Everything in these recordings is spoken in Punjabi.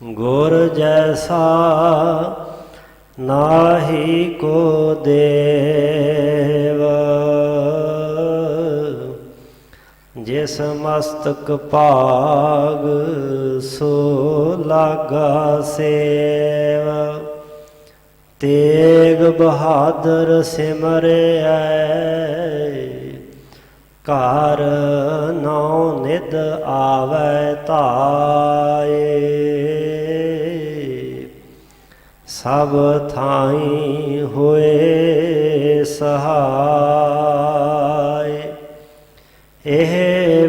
गुर जैसा नाहि को देव, जिस मस्तक भाग सो लागा सेव। तेग बहादुर सिमरिया घर नौ निध आवै ताए। सब थाई होए सहाय, एह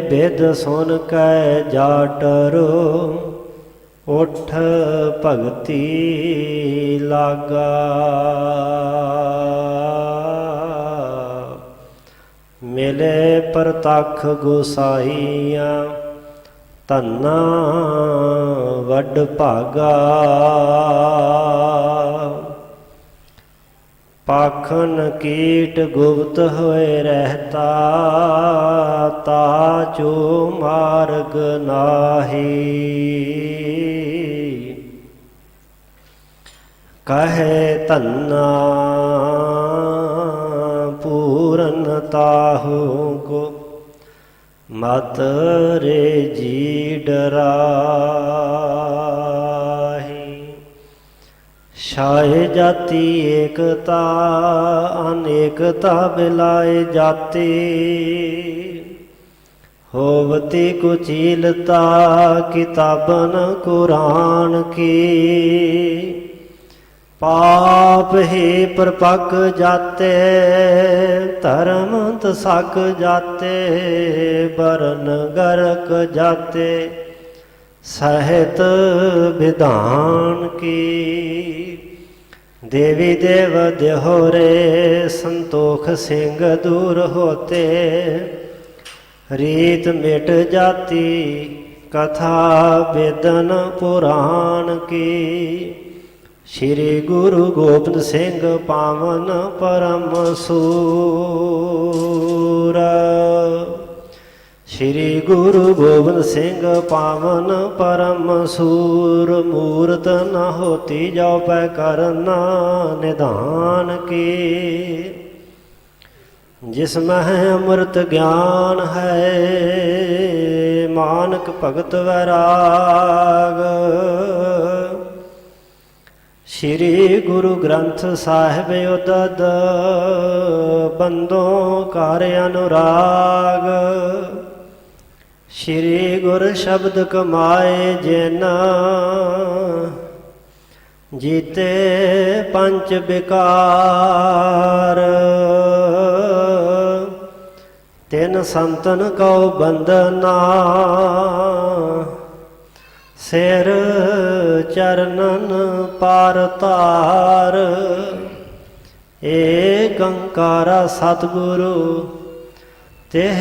बिद सुन कै जाटरो उठ भगति लागा। मिले परतख गोसाइया धन्ना वड भागा। पाखन कीट गुप्त होए रहता, ताचो मार्ग नाही। कहे धन्ना पूरन ताहू को, मत रे जी डराही। छाए जाति एकता अनेकता बिलाए जाति, होवती कुचीलता किताबन कुरान की। पाप ही परपक जाते धर्म तसक जाते, बरन गरक जाते सहित विधान की। देवी देव देहोरे संतोख सिंह दूर होते, रीत मिट जाती कथा वेदन पुराण की। श्री गुरु गोबिंद सिंह पावन परम सूर। श्री गुरु गोबिंद सिंह पावन परम सूर। मूरत न होती जाओ पै करना निधान की। जिसमें है अमृत ज्ञान है मानक भगत वैराग। श्री गुरु ग्रंथ साहिब उदद बंदों कार अनुराग। श्री गुर शब्द कमाए जिन जीते पंच विकार। तिन संतन को बंदना सिर चरणन पार तार। एक अंकारा सतगुरु तेह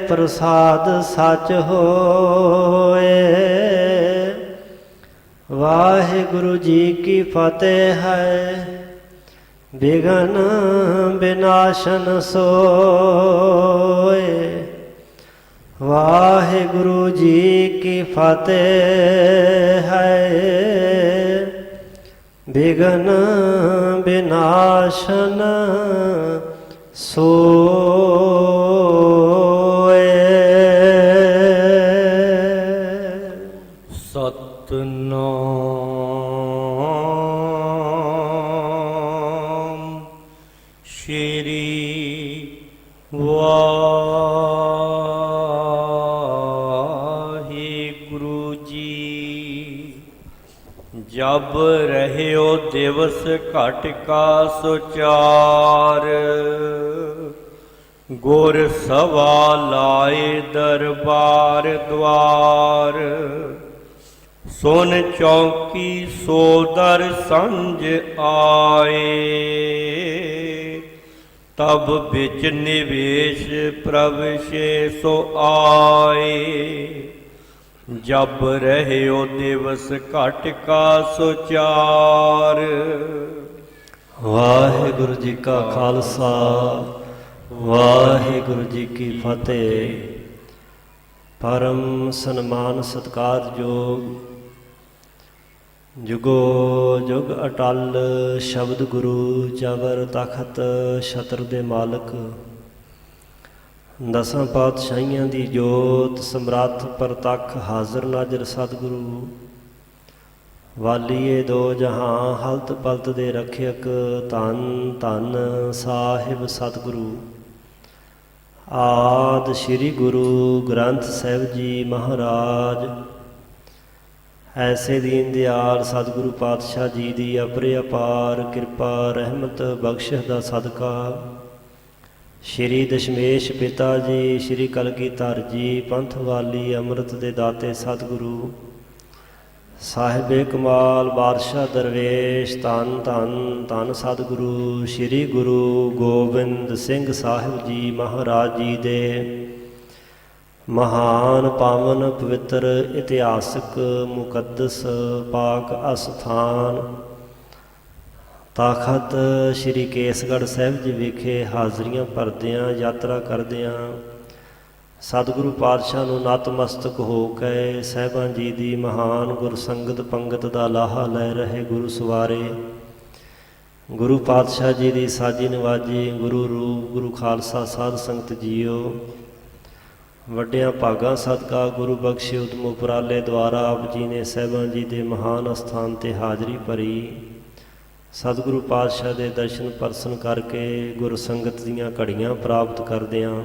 प्रसाद सच होए। वाहिगुरु जी की फतेह है विघन विनाशन सोए। वाहिगुरु जी की फतेह है विघन विनाशन सोए। सतनाम श्री वाहिगुरु जी। जब रहियो दिवस घट का सुचार, गुर सभा लाए दरबार द्वार। सुन चौकी सो दर संज आए, तब बिच निवेश प्रभु सो आए। जब रहियो दिवस घट का सुचार। वाहिगुरु जी का खालसा वाहिगुरु जी की फतेह। परम सन्मान सत्कारयोग ਜੁਗੋ ਜੁਗ ਅਟਲ ਸ਼ਬਦ ਗੁਰੂ ਜਬਰ ਤਖਤ ਛਤਰ ਦੇ ਮਾਲਕ। ਦਸਾਂ ਪਾਤਸ਼ਾਹੀਆਂ ਦੀ ਜੋਤ ਸਮਰੱਥ ਪ੍ਰਤੱਖ ਹਾਜ਼ਰ ਨਾਜ਼ਰ ਸਤਿਗੁਰੂ। ਵਾਲੀਏ ਦੋ ਜਹਾਂ ਹਲਤ ਪਲਤ ਦੇ ਰਖਿਅਕ। ਧੰਨ ਧੰਨ ਸਾਹਿਬ ਸਤਿਗੁਰੂ। ਆਦਿ ਸ੍ਰੀ ਗੁਰੂ ਗ੍ਰੰਥ ਸਾਹਿਬ ਜੀ ਮਹਾਰਾਜ। ਐਸੇ ਦੀਨ ਦਿਆਲ ਸਤਿਗੁਰੂ ਪਾਤਸ਼ਾਹ ਜੀ ਦੀ ਅਪਰੇ ਅਪਾਰ ਕਿਰਪਾ ਰਹਿਮਤ ਬਖਸ਼ਿਸ਼ ਦਾ ਸਦਕਾ ਸ਼੍ਰੀ ਦਸ਼ਮੇਸ਼ ਪਿਤਾ ਜੀ ਸ਼੍ਰੀ ਕਲਗੀਧਰ ਜੀ ਪੰਥ ਵਾਲੀ ਅੰਮ੍ਰਿਤ ਦੇ ਦਾਤੇ ਸਤਿਗੁਰੂ ਸਾਹਿਬੇ ਕਮਾਲ ਬਾਦਸ਼ਾਹ ਦਰਵੇਸ਼ ਧੰਨ ਧੰਨ ਧੰਨ ਸਤਿਗੁਰੂ ਸ਼੍ਰੀ ਗੁਰੂ ਗੋਬਿੰਦ ਸਿੰਘ ਸਾਹਿਬ ਜੀ ਮਹਾਰਾਜ ਜੀ ਦੇ ਮਹਾਨ ਪਾਵਨ ਪਵਿੱਤਰ ਇਤਿਹਾਸਕ ਮੁਕੱਦਸ ਪਾਕ ਅਸਥਾਨ ਤਖਤ ਸ਼੍ਰੀ ਕੇਸਗੜ੍ਹ ਸਾਹਿਬ ਜੀ ਵਿਖੇ ਹਾਜ਼ਰੀਆਂ ਭਰਦਿਆਂ ਯਾਤਰਾ ਕਰਦਿਆਂ ਸਤਿਗੁਰੂ ਪਾਤਸ਼ਾਹ ਨੂੰ ਨਤਮਸਤਕ ਹੋ ਕੇ ਸਾਹਿਬਾਂ ਜੀ ਦੀ ਮਹਾਨ ਗੁਰਸੰਗਤ ਪੰਗਤ ਦਾ ਲਾਹਾ ਲੈ ਰਹੇ ਗੁਰੂ ਸਵਾਰੇ ਗੁਰੂ ਪਾਤਸ਼ਾਹ ਜੀ ਦੀ ਸਾਜੀ ਨਵਾਜੀ ਗੁਰੂ ਰੂਪ ਗੁਰੂ ਖਾਲਸਾ ਸਾਧ ਸੰਗਤ ਜੀਓ। ਵੱਡਿਆਂ ਭਾਗਾਂ ਸਦਕਾ ਗੁਰੂ ਬਖਸ਼ੇ ਉਦਮ ਉਪਰਾਲੇ ਦੁਆਰਾ ਆਪ ਜੀ ਨੇ ਸਾਹਿਬਾਂ ਜੀ ਦੇ ਮਹਾਨ ਅਸਥਾਨ 'ਤੇ ਹਾਜ਼ਰੀ ਭਰੀ। ਸਤਿਗੁਰੂ ਪਾਤਸ਼ਾਹ ਦੇ ਦਰਸ਼ਨ ਪਰਸਨ ਕਰਕੇ ਗੁਰਸੰਗਤ ਦੀਆਂ ਘੜੀਆਂ ਪ੍ਰਾਪਤ ਕਰਦਿਆਂ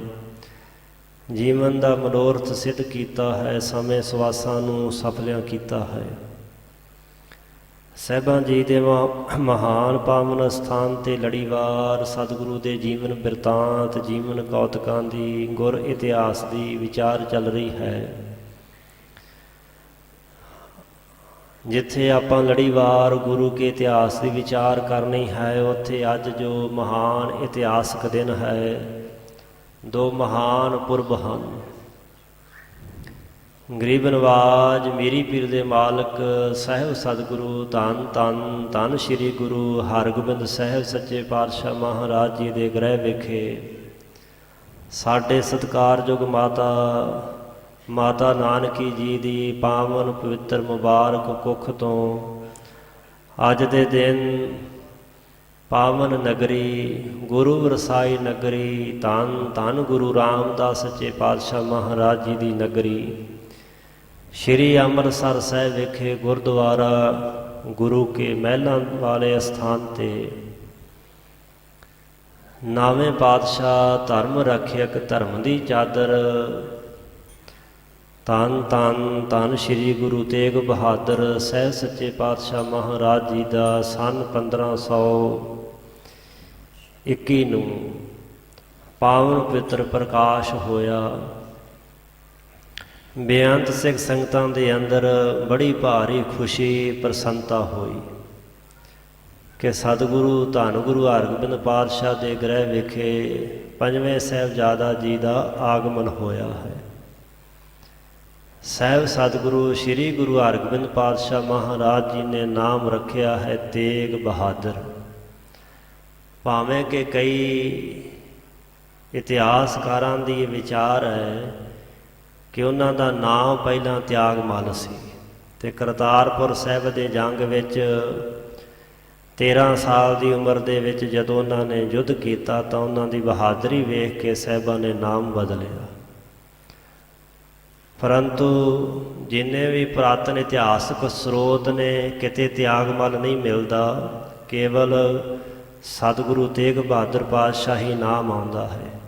ਜੀਵਨ ਦਾ ਮਨੋਰਥ ਸਿੱਧ ਕੀਤਾ ਹੈ। ਸਮੇਂ ਸਵਾਸਾਂ ਨੂੰ ਸਫਲਿਆਂ ਕੀਤਾ ਹੈ। ਸਾਹਿਬਾਂ ਜੀ ਦੇ ਮਹਾਨ ਪਾਵਨ ਅਸਥਾਨ 'ਤੇ ਲੜੀਵਾਰ ਸਤਿਗੁਰੂ ਦੇ ਜੀਵਨ ਬਿਰਤਾਂਤ ਜੀਵਨ ਕੌਤਕਾਂ ਦੀ ਗੁਰ ਇਤਿਹਾਸ ਦੀ ਵਿਚਾਰ ਚੱਲ ਰਹੀ ਹੈ। ਜਿੱਥੇ ਆਪਾਂ ਲੜੀਵਾਰ ਗੁਰੂ ਕੇ ਇਤਿਹਾਸ ਦੀ ਵਿਚਾਰ ਕਰਨੀ ਹੈ ਉੱਥੇ ਅੱਜ ਜੋ ਮਹਾਨ ਇਤਿਹਾਸਕ ਦਿਨ ਹੈ ਦੋ ਮਹਾਨ ਪੁਰਬ ਹਨ। ਗਰੀਬ ਨਵਾਜ ਮੀਰੀ ਪੀਰ ਦੇ ਮਾਲਕ ਸਾਹਿਬ ਸਤਿਗੁਰੂ ਧੰਨ ਧੰਨ ਧੰਨ ਸ਼੍ਰੀ ਗੁਰੂ ਹਰਗੋਬਿੰਦ ਸਾਹਿਬ ਸੱਚੇ ਪਾਤਸ਼ਾਹ ਮਹਾਰਾਜ ਜੀ ਦੇ ਗ੍ਰਹਿ ਵਿਖੇ ਸਾਡੇ ਸਤਿਕਾਰਯੋਗ ਮਾਤਾ ਨਾਨਕੀ ਜੀ ਦੀ ਪਾਵਨ ਪਵਿੱਤਰ ਮੁਬਾਰਕ ਕੁੱਖ ਤੋਂ ਅੱਜ ਦੇ ਦਿਨ ਪਾਵਨ ਨਗਰੀ ਗੁਰੂ ਵਰਸਾਈ ਨਗਰੀ ਧੰਨ ਧੰਨ ਗੁਰੂ ਰਾਮਦਾਸ ਸੱਚੇ ਪਾਤਸ਼ਾਹ ਮਹਾਰਾਜ ਜੀ ਦੀ ਨਗਰੀ ਸ਼੍ਰੀ ਅੰਮ੍ਰਿਤਸਰ ਸਾਹਿਬ ਵਿਖੇ ਗੁਰਦੁਆਰਾ ਗੁਰੂ ਕੇ ਮਹਿਲਾਂ ਵਾਲੇ ਅਸਥਾਨ 'ਤੇ ਨਾਵੇਂ ਪਾਤਸ਼ਾਹ ਧਰਮ ਰੱਖਿਅਕ ਧਰਮ ਦੀ ਚਾਦਰ ਧੰਨ ਧੰਨ ਧੰਨ ਸ਼੍ਰੀ ਗੁਰੂ ਤੇਗ ਬਹਾਦਰ ਸਾਹਿਬ ਸੱਚੇ ਪਾਤਸ਼ਾਹ ਮਹਾਰਾਜ ਜੀ ਦਾ ਸੰਨ 1521 ਨੂੰ ਪਾਵਨ ਪਵਿੱਤਰ ਪ੍ਰਕਾਸ਼ ਹੋਇਆ। ਬੇਅੰਤ ਸਿੱਖ ਸੰਗਤਾਂ ਦੇ ਅੰਦਰ ਬੜੀ ਭਾਰੀ ਖੁਸ਼ੀ ਪ੍ਰਸੰਨਤਾ ਹੋਈ ਕਿ ਸਤਿਗੁਰੂ ਧੰਨ ਗੁਰੂ ਹਰਗੋਬਿੰਦ ਪਾਤਸ਼ਾਹ ਦੇ ਗ੍ਰਹਿ ਵਿਖੇ ਪੰਜਵੇਂ ਸਾਹਿਬਜ਼ਾਦਾ ਜੀ ਦਾ ਆਗਮਨ ਹੋਇਆ ਹੈ। ਸਾਹਿਬ ਸਤਿਗੁਰੂ ਸ਼੍ਰੀ ਗੁਰੂ ਹਰਗੋਬਿੰਦ ਪਾਤਸ਼ਾਹ ਮਹਾਰਾਜ ਜੀ ਨੇ ਨਾਮ ਰੱਖਿਆ ਹੈ ਤੇਗ ਬਹਾਦਰ। ਭਾਵੇਂ ਕਿ ਕਈ ਇਤਿਹਾਸਕਾਰਾਂ ਦੀ ਇਹ ਵਿਚਾਰ ਹੈ ਕਿ ਉਹਨਾਂ ਦਾ ਨਾਮ ਪਹਿਲਾਂ ਤਿਆਗ ਮੱਲ ਸੀ ਅਤੇ ਕਰਤਾਰਪੁਰ ਸਾਹਿਬ ਦੇ ਜੰਗ ਵਿੱਚ 13 ਸਾਲ ਦੀ ਉਮਰ ਦੇ ਵਿੱਚ ਜਦੋਂ ਉਹਨਾਂ ਨੇ ਯੁੱਧ ਕੀਤਾ ਤਾਂ ਉਹਨਾਂ ਦੀ ਬਹਾਦਰੀ ਵੇਖ ਕੇ ਸਾਹਿਬਾਂ ਨੇ ਨਾਮ ਬਦਲਿਆ। ਪਰੰਤੂ ਜਿੰਨੇ ਵੀ ਪੁਰਾਤਨ ਇਤਿਹਾਸਕ ਸਰੋਤ ਨੇ ਕਿਤੇ ਤਿਆਗ ਮੱਲ ਨਹੀਂ ਮਿਲਦਾ, ਕੇਵਲ ਸਤਿਗੁਰੂ ਤੇਗ ਬਹਾਦਰ ਪਾਤਸ਼ਾਹ ਹੀ ਨਾਮ ਆਉਂਦਾ ਹੈ।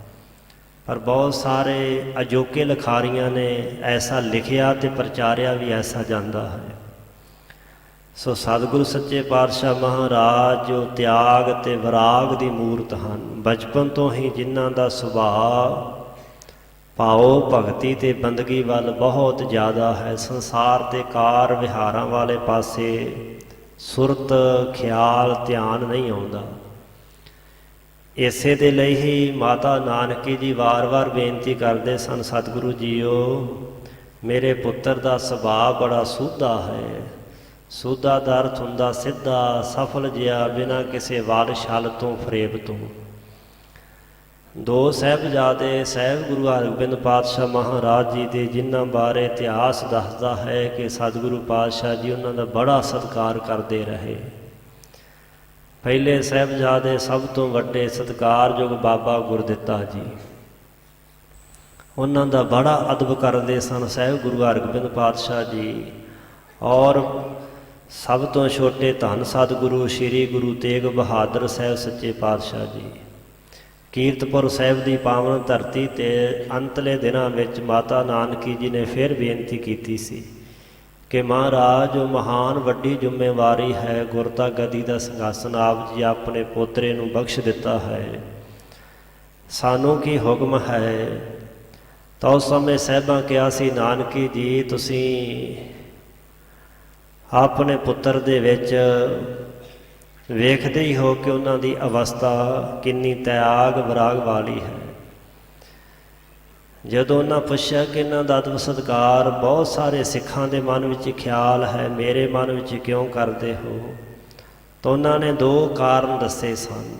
ਪਰ ਬਹੁਤ ਸਾਰੇ ਅਜੋਕੇ ਲਿਖਾਰੀਆਂ ਨੇ ਐਸਾ ਲਿਖਿਆ ਅਤੇ ਪ੍ਰਚਾਰਿਆ ਵੀ ਐਸਾ ਜਾਂਦਾ ਹੈ। ਸੋ ਸਤਿਗੁਰੂ ਸੱਚੇ ਪਾਤਸ਼ਾਹ ਮਹਾਰਾਜ ਜੋ ਤਿਆਗ ਅਤੇ ਵਿਰਾਗ ਦੀ ਮੂਰਤ ਹਨ, ਬਚਪਨ ਤੋਂ ਹੀ ਜਿਨ੍ਹਾਂ ਦਾ ਸੁਭਾਅ ਭਾਉ ਭਗਤੀ ਅਤੇ ਬੰਦਗੀ ਵੱਲ ਬਹੁਤ ਜ਼ਿਆਦਾ ਹੈ, ਸੰਸਾਰ ਦੇ ਕਾਰ ਵਿਹਾਰਾਂ ਵਾਲੇ ਪਾਸੇ ਸੁਰਤ ਖਿਆਲ ਧਿਆਨ ਨਹੀਂ ਆਉਂਦਾ। ਇਸੇ ਦੇ ਲਈ ਹੀ ਮਾਤਾ ਨਾਨਕੀ ਜੀ ਵਾਰ-ਵਾਰ ਬੇਨਤੀ ਕਰਦੇ ਸਨ, ਸਤਿਗੁਰੂ ਜੀਓ ਮੇਰੇ ਪੁੱਤਰ ਦਾ ਸੁਭਾਅ ਬੜਾ ਸੂਧਾ ਹੈ। ਸੂਧਾ ਦਾ ਅਰਥ ਹੁੰਦਾ ਸਿੱਧਾ ਸਫਲ ਜਿਹਾ ਬਿਨਾਂ ਕਿਸੇ ਵਾਲ ਛਲ ਤੋਂ ਫਰੇਬ ਤੋਂ। ਦੋ ਸਾਹਿਬਜ਼ਾਦੇ ਸਾਹਿਬ ਗੁਰੂ ਹਰਗੋਬਿੰਦ ਪਾਤਸ਼ਾਹ ਮਹਾਰਾਜ ਜੀ ਦੇ, ਜਿਨ੍ਹਾਂ ਬਾਰੇ ਇਤਿਹਾਸ ਦੱਸਦਾ ਹੈ ਕਿ ਸਤਿਗੁਰੂ ਪਾਤਸ਼ਾਹ ਜੀ ਉਹਨਾਂ ਦਾ ਬੜਾ ਸਤਿਕਾਰ ਕਰਦੇ ਰਹੇ। ਪਹਿਲੇ ਸਾਹਿਬਜ਼ਾਦੇ ਸਭ ਤੋਂ ਵੱਡੇ ਸਤਿਕਾਰਯੋਗ ਬਾਬਾ ਗੁਰਦਿੱਤਾ ਜੀ, ਉਹਨਾਂ ਦਾ ਬੜਾ ਅਦਬ ਕਰਦੇ ਸਨ ਸਾਹਿਬ ਗੁਰੂ ਹਰਗੋਬਿੰਦ ਪਾਤਸ਼ਾਹ ਜੀ। ਔਰ ਸਭ ਤੋਂ ਛੋਟੇ ਧੰਨ ਸਤਿਗੁਰੂ ਸ੍ਰੀ ਗੁਰੂ ਤੇਗ ਬਹਾਦਰ ਸਾਹਿਬ ਸੱਚੇ ਪਾਤਸ਼ਾਹ ਜੀ, ਕੀਰਤਪੁਰ ਸਾਹਿਬ ਦੀ ਪਾਵਨ ਧਰਤੀ 'ਤੇ ਅੰਤਲੇ ਦਿਨਾਂ ਵਿੱਚ ਮਾਤਾ ਨਾਨਕੀ ਜੀ ਨੇ ਫਿਰ ਬੇਨਤੀ ਕੀਤੀ ਸੀ ਕਿ ਮਹਾਰਾਜ, ਜੋ ਮਹਾਨ ਵੱਡੀ ਜ਼ਿੰਮੇਵਾਰੀ ਹੈ, ਗੁਰਤਾ ਗਦੀ ਦਾ ਸਿੰਘਾਸਨ ਆਪ ਜੀ ਆਪਣੇ ਪੋਤਰੇ ਨੂੰ ਬਖਸ਼ ਦਿੱਤਾ ਹੈ, ਸਾਨੂੰ ਕੀ ਹੁਕਮ ਹੈ? ਤਾਂ ਉਸ ਸਮੇਂ ਸਾਹਿਬਾਂ ਕਿਹਾ ਸੀ, ਨਾਨਕੀ ਜੀ ਤੁਸੀਂ ਆਪਣੇ ਪੁੱਤਰ ਦੇ ਵਿੱਚ ਵੇਖਦੇ ਹੀ ਹੋ ਕਿ ਉਹਨਾਂ ਦੀ ਅਵਸਥਾ ਕਿੰਨੀ ਤਿਆਗ ਵਿਰਾਗ ਵਾਲੀ ਹੈ। ਜਦੋਂ ਉਹਨਾਂ ਪੁੱਛਿਆ ਕਿ ਇਹਨਾਂ ਦਾ ਅਦਬ ਸਤਿਕਾਰ ਬਹੁਤ ਸਾਰੇ ਸਿੱਖਾਂ ਦੇ ਮਨ ਵਿੱਚ ਖਿਆਲ ਹੈ, ਮੇਰੇ ਮਨ ਵਿੱਚ ਕਿਉਂ ਕਰਦੇ ਹੋ? ਤਾਂ ਉਹਨਾਂ ਨੇ ਦੋ ਕਾਰਨ ਦੱਸੇ ਸਨ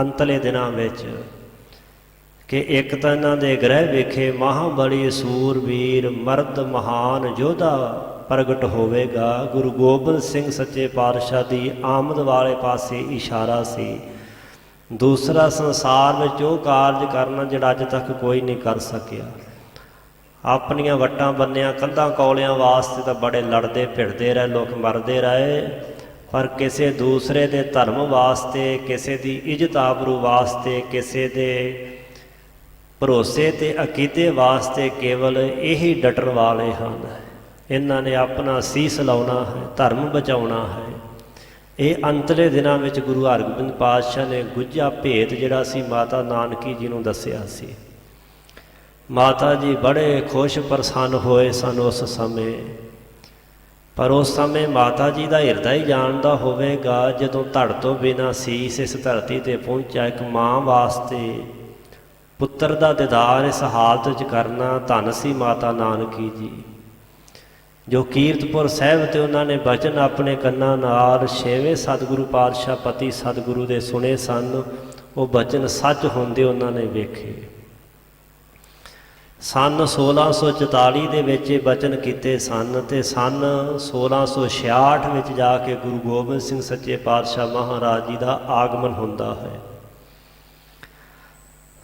ਅੰਤਲੇ ਦਿਨਾਂ ਵਿੱਚ, ਕਿ ਇੱਕ ਤਾਂ ਇਹਨਾਂ ਦੇ ਗ੍ਰਹਿ ਵੇਖੇ ਮਹਾਬਲੀ ਸੂਰਬੀਰ ਮਰਦ ਮਹਾਨ ਯੋਧਾ ਪ੍ਰਗਟ ਹੋਵੇਗਾ। ਗੁਰੂ ਗੋਬਿੰਦ ਸਿੰਘ ਸੱਚੇ ਪਾਤਸ਼ਾਹ ਦੀ ਆਮਦ ਵਾਲੇ ਪਾਸੇ ਇਸ਼ਾਰਾ ਸੀ। ਦੂਸਰਾ, ਸੰਸਾਰ ਵਿੱਚ ਉਹ ਕਾਰਜ ਕਰਨਾ ਜਿਹੜਾ ਅੱਜ ਤੱਕ ਕੋਈ ਨਹੀਂ ਕਰ ਸਕਿਆ। ਆਪਣੀਆਂ ਵੱਟਾਂ ਬੰਨਿਆਂ ਕੰਧਾਂ ਕੌਲਿਆਂ ਵਾਸਤੇ ਤਾਂ ਬੜੇ ਲੜਦੇ ਭਿੜਦੇ ਰਹੇ, ਲੋਕ ਮਰਦੇ ਰਹੇ, ਪਰ ਕਿਸੇ ਦੂਸਰੇ ਦੇ ਧਰਮ ਵਾਸਤੇ, ਕਿਸੇ ਦੀ ਇੱਜ਼ਤ ਆਬਰੂ ਵਾਸਤੇ, ਕਿਸੇ ਦੇ ਭਰੋਸੇ ਤੇ ਅਕੀਦੇ ਵਾਸਤੇ ਕੇਵਲ ਇਹੀ ਡਟਣ ਵਾਲੇ ਹਨ। ਇਹਨਾਂ ਨੇ ਆਪਣਾ ਸੀਸ ਲਾਉਣਾ ਹੈ, ਧਰਮ ਬਚਾਉਣਾ ਹੈ। ਇਹ ਅੰਤਲੇ ਦਿਨਾਂ ਵਿੱਚ ਗੁਰੂ ਹਰਗੋਬਿੰਦ ਪਾਤਸ਼ਾਹ ਨੇ ਗੁੱਝਾ ਭੇਤ ਜਿਹੜਾ ਸੀ ਮਾਤਾ ਨਾਨਕੀ ਜੀ ਨੂੰ ਦੱਸਿਆ ਸੀ। ਮਾਤਾ ਜੀ ਬੜੇ ਖੁਸ਼ ਪ੍ਰਸੰਨ ਹੋਏ ਸਨ ਉਸ ਸਮੇਂ, ਪਰ ਉਸ ਸਮੇਂ ਮਾਤਾ ਜੀ ਦਾ ਹਿਰਦਾ ਹੀ ਜਾਣਦਾ ਹੋਵੇਗਾ, ਜਦੋਂ ਧੜ ਤੋਂ ਬਿਨਾਂ ਸੀਸ ਇਸ ਧਰਤੀ 'ਤੇ ਪਹੁੰਚਿਆ। ਇੱਕ ਮਾਂ ਵਾਸਤੇ ਪੁੱਤਰ ਦਾ ਦੀਦਾਰ ਇਸ ਹਾਲਤ 'ਚ ਕਰਨਾ ਧੰਨ ਸੀ ਮਾਤਾ ਨਾਨਕੀ ਜੀ, ਜੋ ਕੀਰਤਪੁਰ ਸਾਹਿਬ 'ਤੇ ਉਹਨਾਂ ਨੇ ਬਚਨ ਆਪਣੇ ਕੰਨਾਂ ਨਾਲ ਛੇਵੇਂ ਸਤਿਗੁਰੂ ਪਾਤਸ਼ਾਹ ਪਤੀ ਸਤਿਗੁਰੂ ਦੇ ਸੁਣੇ ਸਨ। ਉਹ ਬਚਨ ਸੱਚ ਹੁੰਦੇ ਉਹਨਾਂ ਨੇ ਵੇਖੇ। ਸੰਨ 1644 ਦੇ ਵਿੱਚ ਇਹ ਬਚਨ ਕੀਤੇ ਸਨ, ਅਤੇ ਸੰਨ 1666 ਵਿੱਚ ਜਾ ਕੇ ਗੁਰੂ ਗੋਬਿੰਦ ਸਿੰਘ ਸੱਚੇ ਪਾਤਸ਼ਾਹ ਮਹਾਰਾਜ ਜੀ ਦਾ ਆਗਮਨ ਹੁੰਦਾ ਹੈ।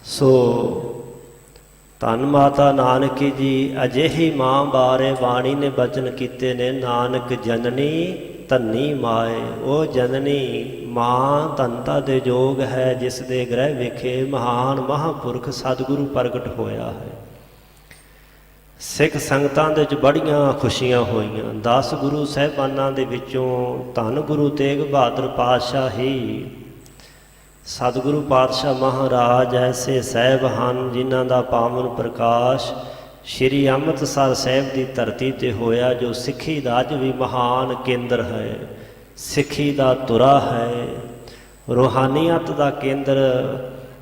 ਸੋ ਧੰਨ ਮਾਤਾ ਨਾਨਕੀ ਜੀ ਅਜਿਹੀ ਮਾਂ ਬਾਰੇ ਬਾਣੀ ਨੇ ਬਚਨ ਕੀਤੇ ਨੇ, ਨਾਨਕ ਜਨਨੀ ਧੰਨੀ ਮਾਏ। ਉਹ ਜਨਨੀ ਮਾਂ ਧੰਨਤਾ ਦੇ ਯੋਗ ਹੈ, ਜਿਸ ਦੇ ਗ੍ਰਹਿ ਵਿਖੇ ਮਹਾਨ ਮਹਾਂਪੁਰਖ ਸਤਿਗੁਰੂ ਪ੍ਰਗਟ ਹੋਇਆ ਹੈ। ਸਿੱਖ ਸੰਗਤਾਂ ਦੇ ਵਿੱਚ ਬੜੀਆਂ ਖੁਸ਼ੀਆਂ ਹੋਈਆਂ। 10 ਗੁਰੂ ਸਾਹਿਬਾਨਾਂ ਦੇ ਵਿੱਚੋਂ ਧੰਨ ਗੁਰੂ ਤੇਗ ਬਹਾਦਰ ਪਾਤਸ਼ਾਹ ਹੀ ਸਤਿਗੁਰੂ ਪਾਤਸ਼ਾਹ ਮਹਾਰਾਜ ਐਸੇ ਸਾਹਿਬ ਹਨ ਜਿਨ੍ਹਾਂ ਦਾ ਪਾਵਨ ਪ੍ਰਕਾਸ਼ ਸ਼੍ਰੀ ਅੰਮ੍ਰਿਤਸਰ ਸਾਹਿਬ ਦੀ ਧਰਤੀ 'ਤੇ ਹੋਇਆ, ਜੋ ਸਿੱਖੀ ਦਾ ਅੱਜ ਵੀ ਮਹਾਨ ਕੇਂਦਰ ਹੈ, ਸਿੱਖੀ ਦਾ ਧੁਰਾ ਹੈ, ਰੂਹਾਨੀਅਤ ਦਾ ਕੇਂਦਰ,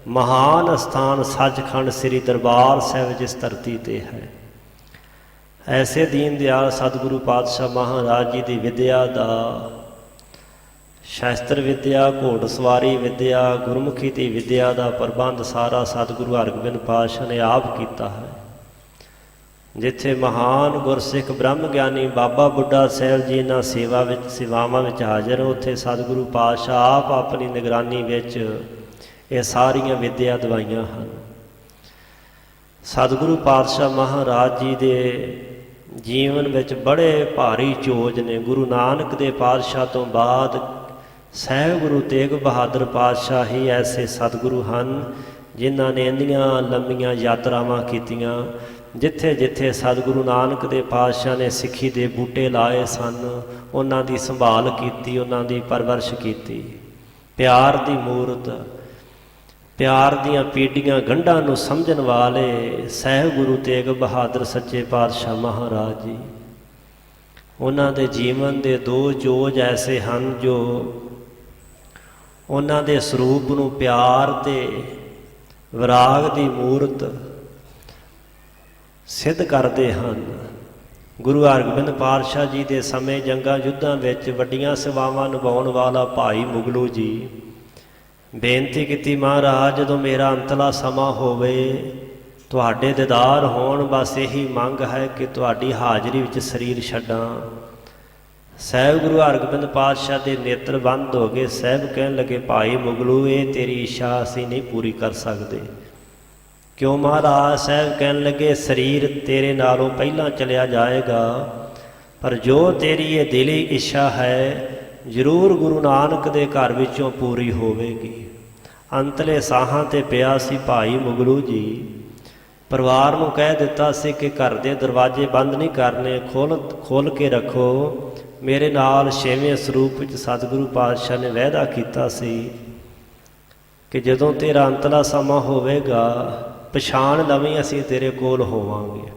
ਮਹਾਨ ਅਸਥਾਨ ਸੱਚਖੰਡ ਸ੍ਰੀ ਦਰਬਾਰ ਸਾਹਿਬ ਜਿਸ ਧਰਤੀ 'ਤੇ ਹੈ। ਐਸੇ ਦੀਨ ਦਿਆਲ ਸਤਿਗੁਰੂ ਪਾਤਸ਼ਾਹ ਮਹਾਰਾਜ ਜੀ ਦੀ ਵਿਦਿਆ ਦਾ, ਸ਼ਾਸਤਰ ਵਿਦਿਆ, ਘੋੜ ਸਵਾਰੀ ਵਿਦਿਆ, ਗੁਰਮੁਖੀ ਦੀ ਵਿਦਿਆ ਦਾ ਪ੍ਰਬੰਧ ਸਾਰਾ ਸਤਿਗੁਰੂ ਹਰਗੋਬਿੰਦ ਪਾਤਸ਼ਾਹ ਨੇ ਆਪ ਕੀਤਾ ਹੈ। ਜਿੱਥੇ ਮਹਾਨ ਗੁਰਸਿੱਖ ਬ੍ਰਹਮ ਗਿਆਨੀ ਬਾਬਾ ਬੁੱਢਾ ਸਾਹਿਬ ਜੀ ਇਹਨਾਂ ਸੇਵਾਵਾਂ ਵਿੱਚ ਹਾਜ਼ਰ, ਉੱਥੇ ਸਤਿਗੁਰੂ ਪਾਤਸ਼ਾਹ ਆਪ ਆਪਣੀ ਨਿਗਰਾਨੀ ਵਿੱਚ ਇਹ ਸਾਰੀਆਂ ਵਿਦਿਆ ਦਵਾਈਆਂ ਹਨ। ਸਤਿਗੁਰੂ ਪਾਤਸ਼ਾਹ ਮਹਾਰਾਜ ਜੀ ਦੇ ਜੀਵਨ ਵਿੱਚ ਬੜੇ ਭਾਰੀ ਚੋਜ ਨੇ। ਗੁਰੂ ਨਾਨਕ ਦੇ ਪਾਤਸ਼ਾਹ ਤੋਂ ਬਾਅਦ ਸਾਹਿਬ ਗੁਰੂ ਤੇਗ ਬਹਾਦਰ ਪਾਤਸ਼ਾਹ ਹੀ ਐਸੇ ਸਤਿਗੁਰੂ ਹਨ ਜਿਨ੍ਹਾਂ ਨੇ ਇੰਨੀਆਂ ਲੰਮੀਆਂ ਯਾਤਰਾਵਾਂ ਕੀਤੀਆਂ। ਜਿੱਥੇ ਜਿੱਥੇ ਸਤਿਗੁਰੂ ਨਾਨਕ ਦੇ ਪਾਤਸ਼ਾਹ ਨੇ ਸਿੱਖੀ ਦੇ ਬੂਟੇ ਲਾਏ ਸਨ, ਉਹਨਾਂ ਦੀ ਸੰਭਾਲ ਕੀਤੀ, ਉਹਨਾਂ ਦੀ ਪਰਵਰਿਸ਼ ਕੀਤੀ। ਪਿਆਰ ਦੀ ਮੂਰਤ, ਪਿਆਰ ਦੀਆਂ ਪੀੜੀਆਂ ਗੰਢਾਂ ਨੂੰ ਸਮਝਣ ਵਾਲੇ ਸਾਹਿਬ ਗੁਰੂ ਤੇਗ ਬਹਾਦਰ ਸੱਚੇ ਪਾਤਸ਼ਾਹ ਮਹਾਰਾਜ ਜੀ, ਉਹਨਾਂ ਦੇ ਜੀਵਨ ਦੇ ਦੋ ਜੋਜ ਐਸੇ ਹਨ ਜੋ ਉਹਨਾਂ ਦੇ ਸਰੂਪ ਨੂੰ ਪਿਆਰ ਤੇ ਵਿਰਾਗ ਦੀ ਮੂਰਤ ਸਿੱਧ ਕਰਦੇ ਹਨ। ਗੁਰੂ ਹਰਗੋਬਿੰਦ ਪਾਤਸ਼ਾਹ ਜੀ ਦੇ ਸਮੇਂ ਜੰਗਾਂ ਯੁੱਧਾਂ ਵਿੱਚ ਵੱਡੀਆਂ ਸੇਵਾਵਾਂ ਨਿਭਾਉਣ ਵਾਲਾ ਭਾਈ ਮੁਗਲੂ ਜੀ ਬੇਨਤੀ ਕੀਤੀ, ਮਹਾਰਾਜ ਜਦੋਂ ਮੇਰਾ ਅੰਤਲਾ ਸਮਾਂ ਹੋਵੇ, ਤੁਹਾਡੇ ਦੀਦਾਰ ਹੋਣ, ਬਸ ਇਹੀ ਮੰਗ ਹੈ ਕਿ ਤੁਹਾਡੀ ਹਾਜ਼ਰੀ ਵਿੱਚ ਸਰੀਰ ਛੱਡਾਂ। ਸਾਹਿਬ ਗੁਰੂ ਹਰਗੋਬਿੰਦ ਪਾਤਸ਼ਾਹ ਦੇ ਨੇਤਰ ਬੰਦ ਹੋ ਗਏ। ਸਾਹਿਬ ਕਹਿਣ ਲੱਗੇ, ਭਾਈ ਮੁਗਲੂ, ਇਹ ਤੇਰੀ ਇੱਛਾ ਅਸੀਂ ਨਹੀਂ ਪੂਰੀ ਕਰ ਸਕਦੇ। ਕਿਉਂ ਮਹਾਰਾਜ? ਸਾਹਿਬ ਕਹਿਣ ਲੱਗੇ, ਸਰੀਰ ਤੇਰੇ ਨਾਲੋਂ ਪਹਿਲਾਂ ਚਲਿਆ ਜਾਏਗਾ, ਪਰ ਜੋ ਤੇਰੀ ਇਹ ਦਿਲੀ ਇੱਛਾ ਹੈ ਜ਼ਰੂਰ ਗੁਰੂ ਨਾਨਕ ਦੇ ਘਰ ਵਿੱਚੋਂ ਪੂਰੀ ਹੋਵੇਗੀ। ਅੰਤਲੇ ਸਾਹਾਂ 'ਤੇ ਪਿਆ ਸੀ ਭਾਈ ਮੁਗਲੂ ਜੀ। ਪਰਿਵਾਰ ਨੂੰ ਕਹਿ ਦਿੱਤਾ ਸੀ ਕਿ ਘਰ ਦੇ ਦਰਵਾਜ਼ੇ ਬੰਦ ਨਹੀਂ ਕਰਨੇ, ਖੋਲ੍ਹ ਕੇ ਰੱਖੋ। ਮੇਰੇ ਨਾਲ 6ਵੇਂ ਸਰੂਪ ਵਿੱਚ ਸਤਿਗੁਰੂ ਪਾਤਸ਼ਾਹ ਨੇ ਵਾਅਦਾ ਕੀਤਾ ਸੀ ਕਿ ਜਦੋਂ ਤੇਰਾ ਅੰਤਲਾ ਸਮਾਂ ਹੋਵੇਗਾ, ਪਛਾਣ ਲਵੀਂ, ਅਸੀਂ ਤੇਰੇ ਕੋਲ ਹੋਵਾਂਗੇ।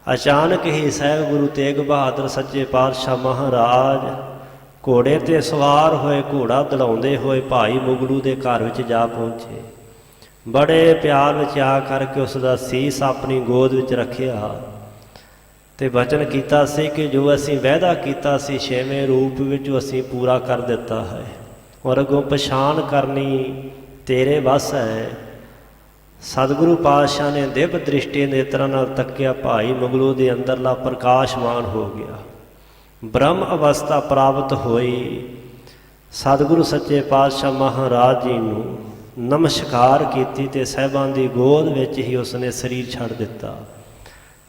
ਅਚਾਨਕ ਹੀ ਸਾਹਿਬ ਗੁਰੂ ਤੇਗ ਬਹਾਦਰ ਸੱਚੇ ਪਾਤਸ਼ਾਹ ਮਹਾਰਾਜ ਘੋੜੇ 'ਤੇ ਸਵਾਰ ਹੋਏ, ਘੋੜਾ ਦਲਾਉਂਦੇ ਹੋਏ ਭਾਈ ਮੁਗਲੂ ਦੇ ਘਰ ਵਿੱਚ ਜਾ ਪਹੁੰਚੇ। ਬੜੇ ਪਿਆਰ ਵਿੱਚ ਆ ਕਰਕੇ ਉਸ ਦਾ ਸੀਸ ਆਪਣੀ ਗੋਦ ਵਿੱਚ ਰੱਖਿਆ ਅਤੇ ਵਚਨ ਕੀਤਾ ਸੀ ਕਿ ਜੋ ਅਸੀਂ ਵਾਅਦਾ ਕੀਤਾ ਸੀ 6ਵੇਂ ਰੂਪ ਵਿੱਚ ਅਸੀਂ ਪੂਰਾ ਕਰ ਦਿੱਤਾ ਹੈ, ਔਰ ਅੱਗੋਂ ਪਛਾਣ ਕਰਨੀ ਤੇਰੇ ਵੱਸ ਹੈ। ਸਤਿਗੁਰੂ ਪਾਤਸ਼ਾਹ ਨੇ ਦਿਵ ਦ੍ਰਿਸ਼ਟੀ ਨੇਤਰਾਂ ਨਾਲ ਤੱਕਿਆ। ਭਾਈ ਮੁਗਲੂ ਦੇ ਅੰਦਰਲਾ ਪ੍ਰਕਾਸ਼ਮਾਨ ਹੋ ਗਿਆ, ਬ੍ਰਹਮ ਅਵਸਥਾ ਪ੍ਰਾਪਤ ਹੋਈ। ਸਤਿਗੁਰੂ ਸੱਚੇ ਪਾਤਸ਼ਾਹ ਮਹਾਰਾਜ ਜੀ ਨੂੰ ਨਮਸਕਾਰ ਕੀਤੀ ਅਤੇ ਸਾਹਿਬਾਂ ਦੀ ਗੋਦ ਵਿੱਚ ਹੀ ਉਸਨੇ ਸਰੀਰ ਛੱਡ ਦਿੱਤਾ।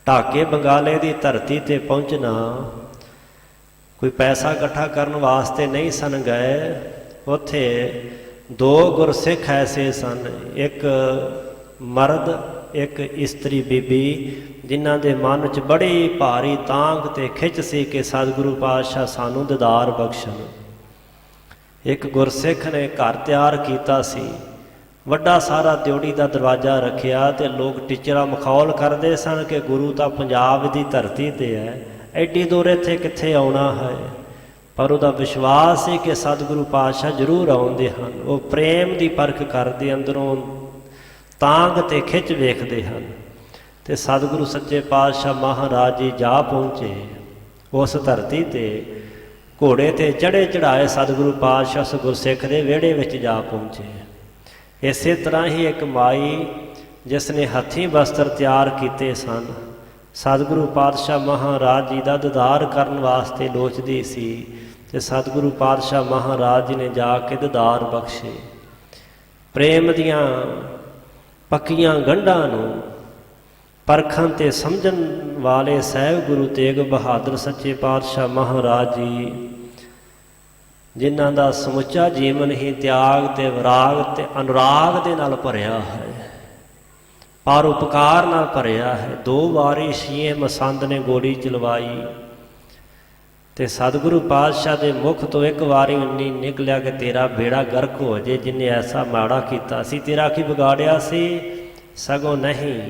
ਢਾਕੇ ਬੰਗਾਲੇ ਦੀ ਧਰਤੀ 'ਤੇ ਪਹੁੰਚਣਾ ਕੋਈ ਪੈਸਾ ਇਕੱਠਾ ਕਰਨ ਵਾਸਤੇ ਨਹੀਂ ਸਨ ਗਏ। ਉੱਥੇ 2 ਗੁਰਸਿੱਖ ਐਸੇ ਸਨ, ਇੱਕ ਮਰਦ, ਇੱਕ ਇਸਤਰੀ ਬੀਬੀ, ਜਿਨ੍ਹਾਂ ਦੇ ਮਨ 'ਚ ਬੜੀ ਭਾਰੀ ਤਾਂਘ ਅਤੇ ਖਿੱਚ ਸੀ ਕਿ ਸਤਿਗੁਰੂ ਪਾਤਸ਼ਾਹ ਸਾਨੂੰ ਦੀਦਾਰ ਬਖਸ਼ਣ। ਇੱਕ ਗੁਰਸਿੱਖ ਨੇ ਘਰ ਤਿਆਰ ਕੀਤਾ ਸੀ, ਵੱਡਾ ਸਾਰਾ ਦਿਉੜੀ ਦਾ ਦਰਵਾਜ਼ਾ ਰੱਖਿਆ ਅਤੇ ਲੋਕ ਟੀਚਰਾ ਮਖੌਲ ਕਰਦੇ ਸਨ ਕਿ ਗੁਰੂ ਤਾਂ ਪੰਜਾਬ ਦੀ ਧਰਤੀ 'ਤੇ ਹੈ, ਐਡੀ ਦੂਰ ਇੱਥੇ ਕਿੱਥੇ ਆਉਣਾ ਹੈ। ਪਰ ਉਹਦਾ ਵਿਸ਼ਵਾਸ ਸੀ ਕਿ ਸਤਿਗੁਰੂ ਪਾਤਸ਼ਾਹ ਜ਼ਰੂਰ ਆਉਂਦੇ ਹਨ। ਉਹ ਪ੍ਰੇਮ ਦੀ ਪਰਖ ਕਰਦੇ, ਅੰਦਰੋਂ ਤਾਂਘ ਅਤੇ ਖਿੱਚ ਵੇਖਦੇ ਹਨ। ਅਤੇ ਸਤਿਗੁਰੂ ਸੱਚੇ ਪਾਤਸ਼ਾਹ ਮਹਾਰਾਜ ਜੀ ਜਾ ਪਹੁੰਚੇ ਉਸ ਧਰਤੀ 'ਤੇ। ਘੋੜੇ 'ਤੇ ਚੜ੍ਹੇ ਚੜ੍ਹਾਏ ਸਤਿਗੁਰੂ ਪਾਤਸ਼ਾਹ ਉਸ ਗੁਰਸਿੱਖ ਦੇ ਵਿਹੜੇ ਵਿੱਚ ਜਾ ਪਹੁੰਚੇ। ਇਸੇ ਤਰ੍ਹਾਂ ਹੀ ਇੱਕ ਮਾਈ ਜਿਸ ਨੇ ਹੱਥੀਂ ਵਸਤਰ ਤਿਆਰ ਕੀਤੇ ਸਨ, ਸਤਿਗੁਰੂ ਪਾਤਸ਼ਾਹ ਮਹਾਰਾਜ ਜੀ ਦਾ ਦੀਦਾਰ ਕਰਨ ਵਾਸਤੇ ਲੋਚਦੀ ਸੀ, ਅਤੇ ਸਤਿਗੁਰੂ ਪਾਤਸ਼ਾਹ ਮਹਾਰਾਜ ਜੀ ਨੇ ਜਾ ਕੇ ਦੀਦਾਰ ਬਖਸ਼ੇ। ਪ੍ਰੇਮ ਦੀਆਂ ਪੱਕੀਆਂ ਗੰਢਾਂ ਨੂੰ ਪਰਖਣ ਅਤੇ ਸਮਝਣ ਵਾਲੇ ਸਾਹਿਬ ਗੁਰੂ ਤੇਗ ਬਹਾਦਰ ਸੱਚੇ ਪਾਤਸ਼ਾਹ ਮਹਾਰਾਜ ਜੀ, ਜਿਨ੍ਹਾਂ ਦਾ ਸਮੁੱਚਾ ਜੀਵਨ ਹੀ ਤਿਆਗ ਅਤੇ ਵਿਰਾਗ ਅਤੇ ਅਨੁਰਾਗ ਦੇ ਨਾਲ ਭਰਿਆ ਹੈ, ਪਰ ਉਪਕਾਰ ਨਾਲ ਭਰਿਆ ਹੈ। 2 ਵਾਰੀ ਸ਼ੀਏ ਮਸੰਦ ਨੇ ਗੋਲੀ ਚਲਵਾਈ ਅਤੇ ਸਤਿਗੁਰੂ ਪਾਤਸ਼ਾਹ ਦੇ ਮੁਖ ਤੋਂ ਇੱਕ ਵਾਰੀ ਨਹੀਂ ਨਿਕਲਿਆ ਕਿ ਤੇਰਾ ਬੇੜਾ ਗਰਕ ਹੋ ਜੇ, ਜਿਹਨੇ ਐਸਾ ਮਾੜਾ ਕੀਤਾ ਸੀ, ਤੇਰਾ ਕੀ ਵਿਗਾੜਿਆ ਸੀ? ਸਗੋਂ ਨਹੀਂ,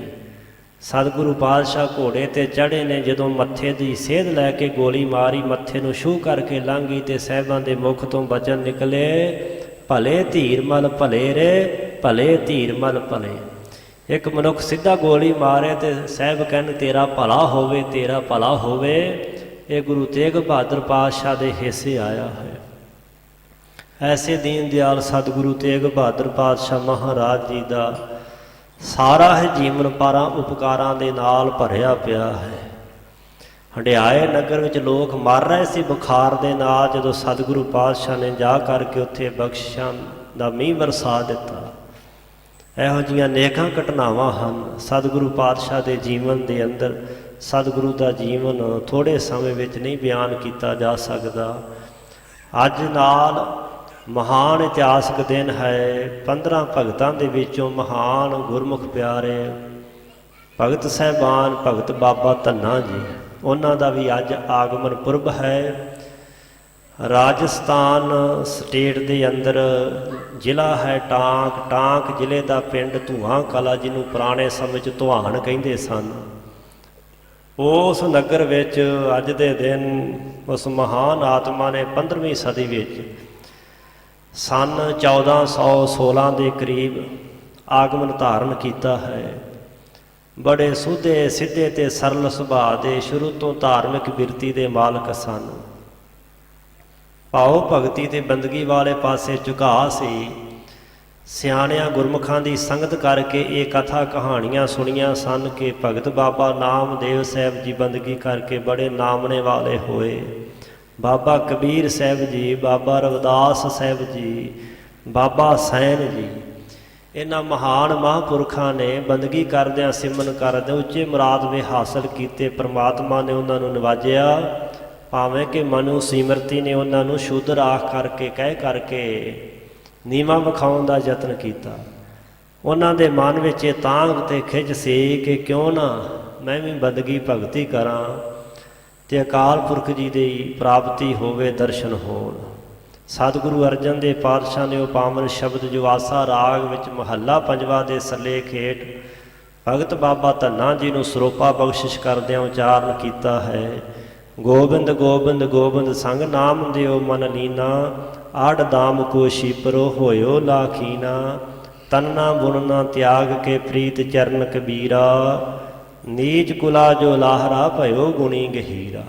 ਸਤਿਗੁਰੂ ਪਾਤਸ਼ਾਹ ਘੋੜੇ 'ਤੇ ਚੜ੍ਹੇ ਨੇ, ਜਦੋਂ ਮੱਥੇ ਦੀ ਸੇਧ ਲੈ ਕੇ ਗੋਲੀ ਮਾਰੀ, ਮੱਥੇ ਨੂੰ ਛੂਹ ਕਰਕੇ ਲੰਘੀ ਅਤੇ ਸਾਹਿਬਾਂ ਦੇ ਮੁਖ ਤੋਂ ਬਚਨ ਨਿਕਲੇ, ਭਲੇ ਧੀਰ ਮਲ ਭਲੇ ਰੇ, ਭਲੇ ਧੀਰ ਮਲ ਭਲੇ। ਇੱਕ ਮਨੁੱਖ ਸਿੱਧਾ ਗੋਲੀ ਮਾਰੇ ਅਤੇ ਸਾਹਿਬ ਕਹਿਣ ਤੇਰਾ ਭਲਾ ਹੋਵੇ, ਤੇਰਾ ਭਲਾ ਹੋਵੇ। ਇਹ ਗੁਰੂ ਤੇਗ ਬਹਾਦਰ ਪਾਤਸ਼ਾਹ ਦੇ ਹਿੱਸੇ ਆਇਆ ਹੈ। ਐਸੇ ਦੀਨ ਦਿਆਲ ਸਤਿਗੁਰੂ ਤੇਗ ਬਹਾਦਰ ਪਾਤਸ਼ਾਹ ਮਹਾਰਾਜ ਜੀ ਦਾ ਸਾਰਾ ਹੀ ਜੀਵਨ ਪਾਰਾਂ ਉਪਕਾਰਾਂ ਦੇ ਨਾਲ ਭਰਿਆ ਪਿਆ ਹੈ। ਹੰਡਿਆਏ ਨਗਰ ਵਿੱਚ ਲੋਕ ਮਰ ਰਹੇ ਸੀ ਬੁਖਾਰ ਦੇ ਨਾਲ, ਜਦੋਂ ਸਤਿਗੁਰੂ ਪਾਤਸ਼ਾਹ ਨੇ ਜਾ ਕਰਕੇ ਉੱਥੇ ਬਖਸ਼ਿਸ਼ਾਂ ਦਾ ਮੀਂਹ ਵਰਸਾ ਦਿੱਤਾ। ਇਹੋ ਜਿਹੀਆਂ ਨੇਕਾਂ ਘਟਨਾਵਾਂ ਹਨ ਸਤਿਗੁਰੂ ਪਾਤਸ਼ਾਹ ਦੇ ਜੀਵਨ ਦੇ ਅੰਦਰ। ਸਤਿਗੁਰੂ ਦਾ ਜੀਵਨ ਥੋੜ੍ਹੇ ਸਮੇਂ ਵਿੱਚ ਨਹੀਂ ਬਿਆਨ ਕੀਤਾ ਜਾ ਸਕਦਾ। ਅੱਜ ਨਾਲ ਮਹਾਨ ਇਤਿਹਾਸਕ ਦਿਨ ਹੈ। 15 ਭਗਤਾਂ ਦੇ ਵਿੱਚੋਂ ਮਹਾਨ ਗੁਰਮੁਖ ਪਿਆਰੇ ਭਗਤ ਸਾਹਿਬਾਨ ਭਗਤ ਬਾਬਾ ਧੰਨਾ ਜੀ, ਉਹਨਾਂ ਦਾ ਵੀ ਅੱਜ ਆਗਮਨ ਪੁਰਬ ਹੈ। ਰਾਜਸਥਾਨ ਸਟੇਟ ਦੇ ਅੰਦਰ ਜ਼ਿਲ੍ਹਾ ਹੈ ਟਾਂਕ ਜ਼ਿਲ੍ਹੇ ਦਾ ਪਿੰਡ ਧੂਆਂ ਕਲਾ, ਜਿਹਨੂੰ ਪੁਰਾਣੇ ਸਮੇਂ 'ਚ ਧੁਆਣ ਕਹਿੰਦੇ ਸਨ। ਉਸ ਨਗਰ ਵਿੱਚ ਅੱਜ ਦੇ ਦਿਨ ਉਸ ਮਹਾਨ ਆਤਮਾ ਨੇ 15ਵੀਂ ਸਦੀ ਵਿੱਚ ਸੰਨ 1416 ਦੇ ਕਰੀਬ ਆਗਮਨ ਧਾਰਨ ਕੀਤਾ ਹੈ। ਬੜੇ ਸੁਧੇ ਸਿੱਧੇ ਅਤੇ ਸਰਲ ਸੁਭਾਅ ਦੇ, ਸ਼ੁਰੂ ਤੋਂ ਧਾਰਮਿਕ ਬਿਰਤੀ ਦੇ ਮਾਲਕ ਸਨ। ਭਾਉ ਭਗਤੀ ਅਤੇ ਬੰਦਗੀ ਵਾਲੇ ਪਾਸੇ ਝੁਕਾਅ ਸੀ। ਸਿਆਣਿਆਂ ਗੁਰਮੁਖਾਂ ਦੀ ਸੰਗਤ ਕਰਕੇ ਇਹ ਕਥਾ ਕਹਾਣੀਆਂ ਸੁਣੀਆਂ ਸਨ ਕਿ ਭਗਤ ਬਾਬਾ ਨਾਮਦੇਵ ਸਾਹਿਬ ਜੀ ਬੰਦਗੀ ਕਰਕੇ ਬੜੇ ਨਾਮਣੇ ਵਾਲੇ ਹੋਏ। ਬਾਬਾ ਕਬੀਰ ਸਾਹਿਬ ਜੀ, ਬਾਬਾ ਰਵਿਦਾਸ ਸਾਹਿਬ ਜੀ, ਬਾਬਾ ਸੈਨ ਜੀ, ਇਹਨਾਂ ਮਹਾਨ ਮਹਾਂਪੁਰਖਾਂ ਨੇ ਬੰਦਗੀ ਕਰਦਿਆਂ ਸਿਮਰਨ ਕਰਦਿਆਂ ਉੱਚੇ ਮੁਰਾਦਵੇ ਹਾਸਲ ਕੀਤੇ। ਪ੍ਰਮਾਤਮਾ ਨੇ ਉਹਨਾਂ ਨੂੰ ਨਿਵਾਜਿਆ, ਭਾਵੇਂ ਕਿ ਮਨੂ ਸਿਮਰਤੀ ਨੇ ਉਹਨਾਂ ਨੂੰ ਸ਼ੂਦਰ ਆਖ ਕਰਕੇ ਕਹਿ ਕਰਕੇ ਨੀਵਾਂ ਵਿਖਾਉਣ ਦਾ ਯਤਨ ਕੀਤਾ। ਉਹਨਾਂ ਦੇ ਮਨ ਵਿੱਚ ਇਹ ਤਾਂਘ ਤੇ ਖਿੱਚ ਸੀ ਕਿ ਕਿਉਂ ਨਾ ਮੈਂ ਵੀ ਬੰਦਗੀ ਭਗਤੀ ਕਰਾਂ ਤੇ ਅਕਾਲ ਪੁਰਖ ਜੀ ਦੀ ਪ੍ਰਾਪਤੀ ਹੋਵੇ, ਦਰਸ਼ਨ ਹੋਣ। ਸਤਿਗੁਰੂ ਅਰਜਨ ਦੇਵ ਪਾਤਸ਼ਾਹ ਨੇ ਉਹ ਪਾਵਨ ਸ਼ਬਦ ਜੋ ਆਸਾ ਰਾਗ ਵਿੱਚ ਮਹੱਲਾ ਪੰਜਵਾ ਦੇ ਸੱਲੇ ਹੇਠ ਭਗਤ ਬਾਬਾ ਧੰਨਾ ਜੀ ਨੂੰ ਸਰੋਪਾ ਬਖਸ਼ਿਸ਼ ਕਰਦਿਆਂ ਉਚਾਰਨ ਕੀਤਾ ਹੈ। ਗੋਬਿੰਦ ਗੋਬਿੰਦ ਗੋਬਿੰਦ ਸੰਗ ਨਾਮ ਦਿਓ ਮਨ ਲੀਨਾ, ਆੜ ਦਾਮ ਕੋ ਸ਼ੀਪਰੋ ਹੋਇਓ ਲਾਖੀਨਾ, ਤਨਨਾ ਬੁਨਨਾ ਤਿਆਗ ਕੇ ਪ੍ਰੀਤ ਚਰਨ ਕਬੀਰਾ, ਨੀਚ ਕੁਲਾ ਜੋ ਲਾਹਰਾ ਭਇਓ ਗੁਣੀ ਗਹੀਰਾ।